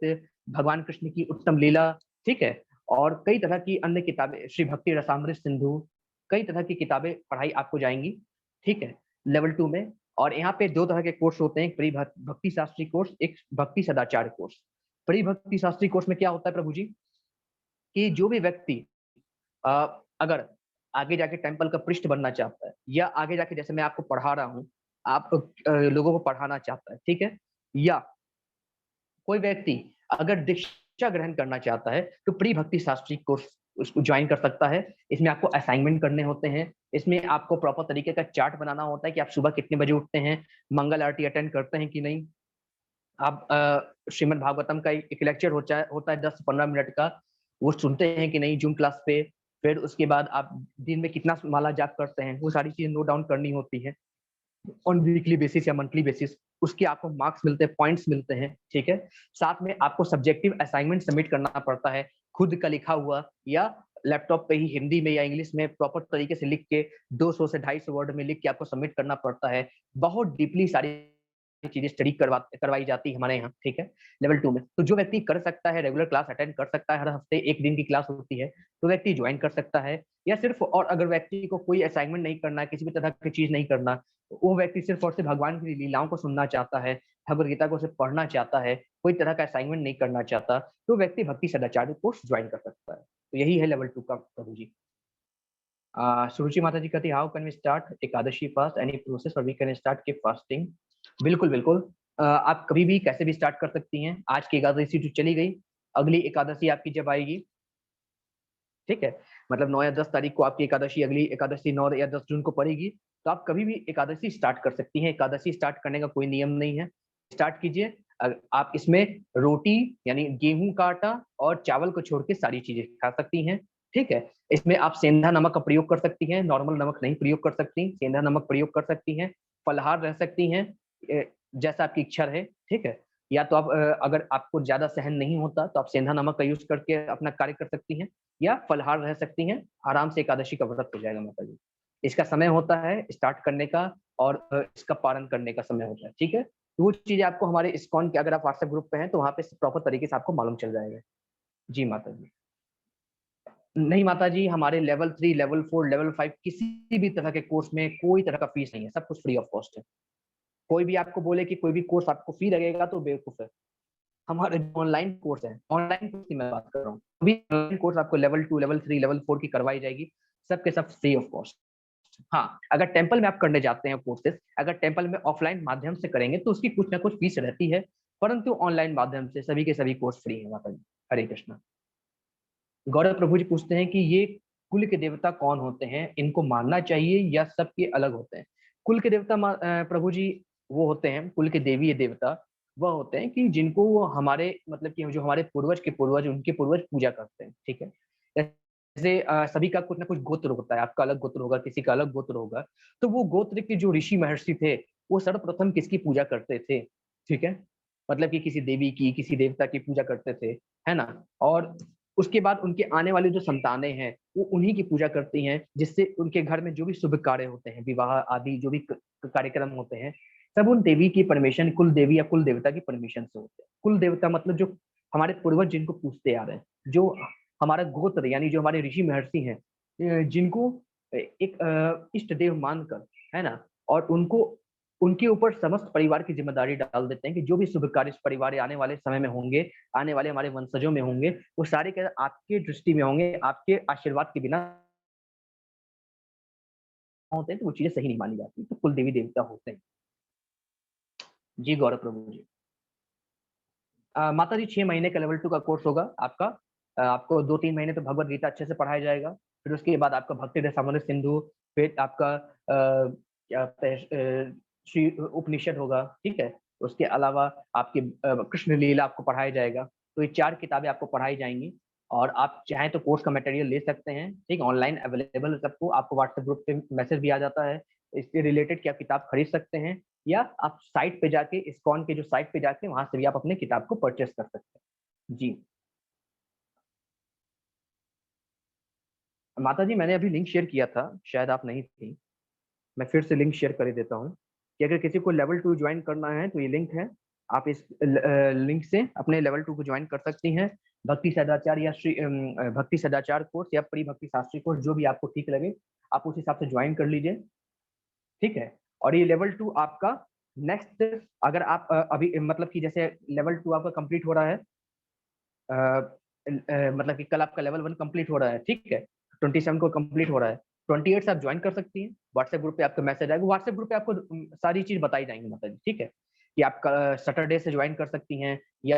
भगवान कृष्ण की उत्तम लीला, ठीक है, और कई तरह की अन्य किताबें, श्री भक्ति रसामृत सिंधु, कई तरह की किताबें पढ़ाई आपको जाएंगी, ठीक है, लेवल 2 में। और यहाँ पे दो तरह के कोर्स होते हैं, एक भक्ति शास्त्री कोर्स, एक भक्ति सदाचार कोर्स। भक्ति शास्त्री कोर्स में क्या होता है प्रभु जी, कि जो भी व्यक्ति अ, अगर आगे जाके टेम्पल का पृष्ठ बनना चाहता है, या आगे जाके जैसे मैं आपको पढ़ा रहा हूँ, आप लोगों को पढ़ाना चाहता है, ठीक है, या कोई व्यक्ति अगर दीक्षा ग्रहण करना चाहता है तो प्री भक्ति शास्त्री कोर्स उसको ज्वाइन कर सकता है। इसमें आपको असाइनमेंट करने होते हैं, इसमें आपको प्रॉपर तरीके का चार्ट बनाना होता है कि आप सुबह कितने बजे उठते हैं, मंगल आरती अटेंड करते हैं कि नहीं, आप श्रीमद् भागवतम का एक लेक्चर होता है 10 से 15 मिनट का, वो सुनते हैं कि नहीं जूम क्लास पे। फिर उसके बाद आप दिन में कितना माला जाप करते हैं, वो सारी चीजें नोट डाउन करनी होती है ऑन वीकली बेसिस या मंथली बेसिस। उसके आपको मार्क्स मिलते हैं, पॉइंट्स मिलते हैं, ठीक है। साथ में आपको सब्जेक्टिव असाइनमेंट सबमिट करना पड़ता है, खुद का लिखा हुआ या लैपटॉप पे ही हिंदी में या इंग्लिश में प्रॉपर तरीके से लिख के 200 से 250 वर्ड में लिख के आपको सबमिट करना पड़ता है। बहुत डीपली सारी चीजें स्टडी करवाई जाती है हमारे यहाँ, ठीक है, लेवल 2 में। तो जो व्यक्ति कर सकता है, रेगुलर क्लास अटेंड कर सकता है, हर हफ्ते एक दिन की क्लास होती है, तो व्यक्ति ज्वाइन कर सकता है। या सिर्फ, और अगर व्यक्ति को कोई असाइनमेंट नहीं करना है, किसी भी तरह की चीज नहीं करना, तो वो व्यक्ति सिर्फ और सिर्फ भगवान की लीलाओं को सुनना चाहता है, भगवत गीता को सिर्फ पढ़ना चाहता है, कोई तरह का असाइनमेंट नहीं करना चाहता, तो व्यक्ति भक्ति सदाचार्य कोर्स ज्वाइन कर सकता है। तो यही है लेवल 2 का प्रभु जी। सुरुचि माता जी कहती, how can we start Ekadashi fast, any process or we can start की फास्टिंग? बिल्कुल बिल्कुल, आप कभी भी कैसे भी स्टार्ट कर सकती हैं। आज की एकादशी जो चली गई, अगली एकादशी आपकी जब आएगी, ठीक है, मतलब 9 या 10 तारीख को आपकी एकादशी, अगली एकादशी 9 या 10 जून को पड़ेगी, तो आप कभी भी एकादशी स्टार्ट कर सकती हैं। एकादशी स्टार्ट करने का कोई नियम नहीं है, स्टार्ट कीजिए। आप इसमें रोटी यानी गेहूं का आटा और चावल को छोड़ के सारी चीजें खा सकती हैं, ठीक है। इसमें आप सेंधा नमक का प्रयोग कर सकती हैं, नॉर्मल नमक नहीं प्रयोग कर सकती, सेंधा नमक प्रयोग कर सकती हैं। फलाहार रह सकती हैं, जैसा आपकी इच्छा रहे, ठीक है। या तो आप अगर आपको ज्यादा सहन नहीं होता तो आप सेंधा नमक का यूज करके अपना कार्य कर सकती हैं, या फलाहार रह सकती हैं, आराम से एकादशी का व्रत हो जाएगा माता जी। इसका समय होता है स्टार्ट करने का, और इसका पालन करने का समय होता है, ठीक है। तो वो चीजें आपको हमारे इस्कॉन के, अगर आप व्हाट्सएप ग्रुप पे हैं तो वहाँ पे प्रॉपर तरीके से आपको मालूम चल जाएगा। जी माता जी। नहीं माता जी, हमारे लेवल 3, लेवल 4, लेवल 5 किसी भी तरह के कोर्स में कोई तरह का फीस नहीं है, सब कुछ फ्री ऑफ कॉस्ट है। कोई भी आपको बोले कि कोई भी कोर्स आपको फी लगेगा तो बेवकूफ है। हमारे ऑनलाइन कोर्स है, ऑनलाइन कोर्स की मैं बात कर रहा हूँ, अभी ऑनलाइन कोर्स आपको लेवल 2, लेवल 3, लेवल 4 की करवाई जाएगी, सबके सब फ्री ऑफ कॉस्ट। हाँ, अगर टेम्पल में आप करने जाते हैं कोर्सेज, अगर टेम्पल में ऑफलाइन माध्यम से करेंगे तो उसकी कुछ ना कुछ फीस रहती है, परंतु ऑनलाइन माध्यम से सभी के सभी कोर्स फ्री है माता जी। हरे कृष्णा। गौरव प्रभु जी पूछते हैं कि ये कुल के देवता कौन होते हैं, इनको मानना चाहिए या सबके अलग होते हैं? कुल के देवता प्रभु जी वो होते हैं, कुल के देवी देवता वह होते हैं कि जिनको वो हमारे, मतलब कि जो हमारे पूर्वज के पूर्वज, उनके पूर्वज पूजा करते हैं, ठीक है। जैसे सभी का कुछ ना कुछ गोत्र होता है, आपका अलग गोत्र होगा, किसी का अलग गोत्र होगा, तो वो गोत्र के जो ऋषि महर्षि थे, वो सर्वप्रथम किसकी पूजा करते थे, ठीक है, मतलब कि किसी देवी की, किसी देवता की पूजा करते थे, है ना। और उसके बाद उनके आने वाली जो संतानें हैं वो उन्हीं की पूजा करती हैं, जिससे उनके घर में जो भी शुभ कार्य होते हैं, विवाह आदि जो भी कार्यक्रम होते हैं, सब उन देवी की परमिशन, कुल देवी या कुल देवता की परमिशन से होते हैं। कुल देवता मतलब जो हमारे पूर्वज जिनको पूजते आ रहे हैं, जो हमारा गोत्र यानी जो हमारे ऋषि महर्षि हैं, जिनको एक इष्ट देव मानकर, है ना, और उनको, उनके ऊपर समस्त परिवार की जिम्मेदारी डाल देते हैं कि जो भी शुभ कार्य इस परिवार आने वाले समय में होंगे, आने वाले हमारे वंशजों में होंगे, वो सारे के आपके दृष्टि में होंगे, आपके आशीर्वाद के बिना होते हैं तो वो चीजें सही नहीं मानी जाती, तो कुल देवी देवता होते हैं। जी गौरव प्रभु जी। माता जी 6 महीने का लेवल 2 का कोर्स होगा आपका। आपको 2-3 महीने तो भगवत गीता अच्छे से पढ़ाया जाएगा, फिर उसके बाद आपका भक्ति रसामृत सिंधु, फिर आपका क्या कहते हैं, श्री उपनिषद होगा, ठीक है। उसके अलावा आपकी कृष्ण लीला आपको पढ़ाया जाएगा। तो ये 4 किताबें आपको पढ़ाई जाएंगी, और आप चाहें तो कोर्स का मटेरियल ले सकते हैं, ठीक, ऑनलाइन अवेलेबल है सबको। आपको व्हाट्सएप ग्रुप पे मैसेज भी आ जाता है इससे रिलेटेड कि आप किताब खरीद सकते हैं, या आप साइट पे जाके, इस्कॉन के जो साइट पे जाके वहां से भी आप अपने किताब को परचेस कर सकते हैं। जी माता जी, मैंने अभी लिंक शेयर किया था, शायद आप नहीं थी। मैं फिर से लिंक शेयर कर ही देता हूँ कि अगर किसी को लेवल 2 ज्वाइन करना है तो ये लिंक है, आप इस लिंक से अपने लेवल 2 को ज्वाइन कर सकती हैं। भक्ति सदाचार या श्री भक्ति सदाचार कोर्स या प्री भक्ति शास्त्री कोर्स, जो भी आपको ठीक लगे आप उस हिसाब से ज्वाइन कर लीजिए, ठीक है। और ये लेवल 2 आपका नेक्स्ट, अगर आप अभी मतलब कि जैसे लेवल 2 आपका कंप्लीट हो रहा है, मतलब कि कल आपका लेवल 1 कंप्लीट हो रहा है, ठीक है, 27 को कंप्लीट हो रहा है, 28 से आप ज्वाइन कर सकती हैं। व्हाट्सएप ग्रुप पे आपका मैसेज आएगा, व्हाट्सएप ग्रुप पे आपको सारी चीज बताई जाएंगी माता जी, ठीक है, कि आप सैटरडे से ज्वाइन कर सकती हैं या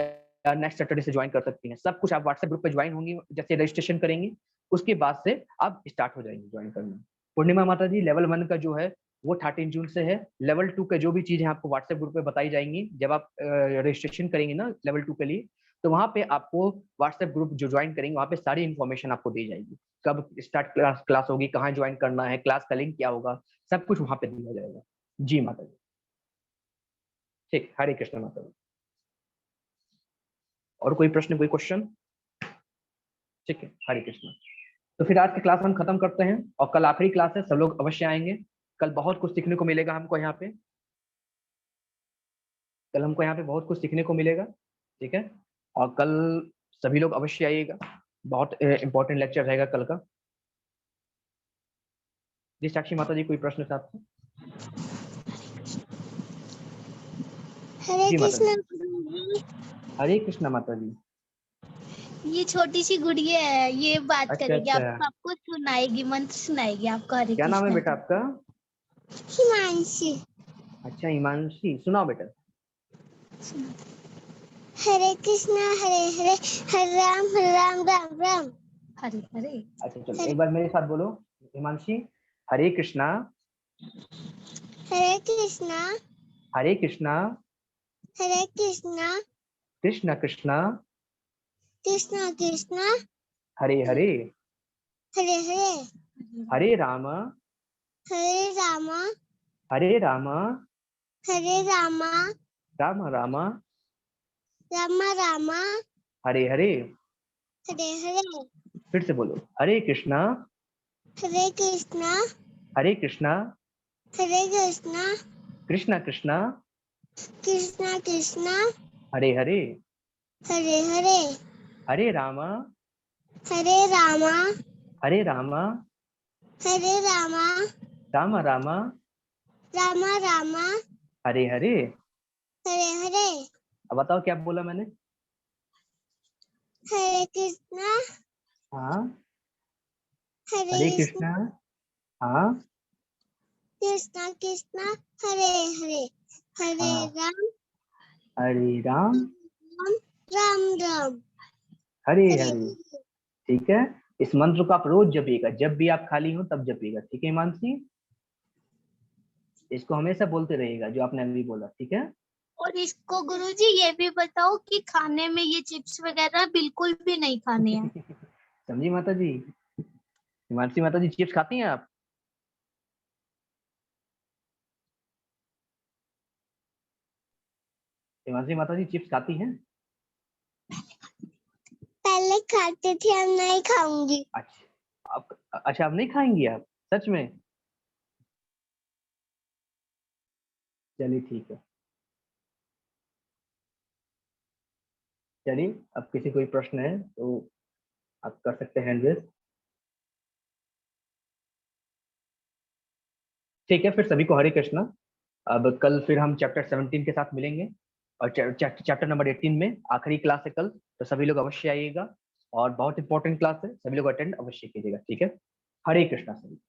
नेक्स्ट सैटरडे से ज्वाइन कर सकती हैं। सब कुछ आप व्हाट्सएप ग्रुप पे ज्वाइन होंगी, जैसे रजिस्ट्रेशन करेंगी उसके बाद से आप स्टार्ट हो जाएंगे ज्वाइन करना। पूर्णिमा माता जी, लेवल 1 का जो है वो 13 जून से है। लेवल 2 के जो भी चीजें आपको व्हाट्सएप ग्रुप पे बताई जाएंगी जब आप रजिस्ट्रेशन करेंगे ना लेवल 2 के लिए, तो वहां पे आपको व्हाट्सएप ग्रुप जो ज्वाइन करेंगे वहां पे सारी इन्फॉर्मेशन आपको दी जाएगी, कब स्टार्ट क्लास होगी, कहाँ ज्वाइन करना है, क्लास का लिंक क्या होगा, सब कुछ वहां पे दिया जाएगा। जी माता जी, ठीक, हरे कृष्ण माता जी। और कोई प्रश्न, कोई क्वेश्चन? ठीक है, हरे कृष्ण। तो फिर आज की क्लास हम खत्म करते हैं, और कल आखिरी क्लास है, सब लोग अवश्य आएंगे। कल बहुत कुछ सीखने को मिलेगा हमको यहाँ पे, कल हमको यहाँ पे बहुत कुछ सीखने को मिलेगा, ठीक है। और कल सभी लोग अवश्य आइएगा, बहुत इंपॉर्टेंट लेक्चर रहेगा कल का। जी साक्षी माता जी, कोई प्रश्न था आपको? हरे जी माता कृष्ण जी। गुरुजी। हरे कृष्ण माता जी। ये छोटी सी गुड़िया है, ये बात अच्छा करेगी, अच्छा, आपको सुनाएगी, मंत्र सुनाएगी आपको हरे क्या नाम है कृष्ण बेटा का। आपका? हिमांशी। अच्छा हिमांशी, सुनाओ बेटा। हरे कृष्ण हरे हरे, हरे राम राम राम, हरे हरे। अच्छा चलो हरे एक बार मेरे साथ बोलो हिमांशी। हरे कृष्णा, हरे कृष्णा, हरे कृष्णा, हरे कृष्णा, कृष्ण कृष्ण, कृष्णा कृष्णा, हरे हरे, हरे हरे, हरे राम, हरे रामा, हरे राम, हरे रामा, राम राम, रामा रामा, हरे हरे। हरे हरे। फिर से बोलो, हरे कृष्णा, हरे कृष्णा, हरे कृष्णा, हरे कृष्णा, कृष्ण कृष्ण, कृष्णा कृष्णा, हरे हरे, हरे हरे, हरे राम, हरे रामा, हरे राम, हरे रामा, राम राम, रामा रामा, हरे हरे। हरे हरे। अब बताओ क्या बोला मैंने? हरे कृष्णा, हाँ, हरे हरे कृष्णा, कृष्णा, हाँ कृष्णा कृष्णा, हरे हरे, हरे हाँ, राम, हरे राम, राम राम राम, हरे हरे हरे। हरे। ठीक है, इस मंत्र को आप रोज जपिएगा, जब भी आप खाली हो तब जपिएगा, ठीक है हिमांशी? इसको हमेशा बोलते रहिएगा जो आपने अभी बोला, ठीक है? और इसको गुरुजी ये भी बताओ कि खाने में ये चिप्स वगैरह बिल्कुल भी नहीं खाने हैं। समझी माता जी? हिमांशी माता जी, चिप्स खाती हैं आप? हिमांशी माता जी चिप्स खाती हैं? पहले खाते थे, अब नहीं खाऊंगी। अच्छा, आप अच्छा आप नहीं खाएंगी आप, सच में? चलिए ठीक है, चलिए अब किसी कोई प्रश्न है तो आप कर सकते हैं हैंड रेज। ठीक है, फिर सभी को हरे कृष्णा। अब कल फिर हम चैप्टर 17 के साथ मिलेंगे, और चैप्टर नंबर 18 में आखिरी क्लास है कल, तो सभी लोग अवश्य आइएगा, और बहुत इंपॉर्टेंट क्लास है, सभी लोग अटेंड अवश्य कीजिएगा, ठीक है? हरे कृष्णा सभी।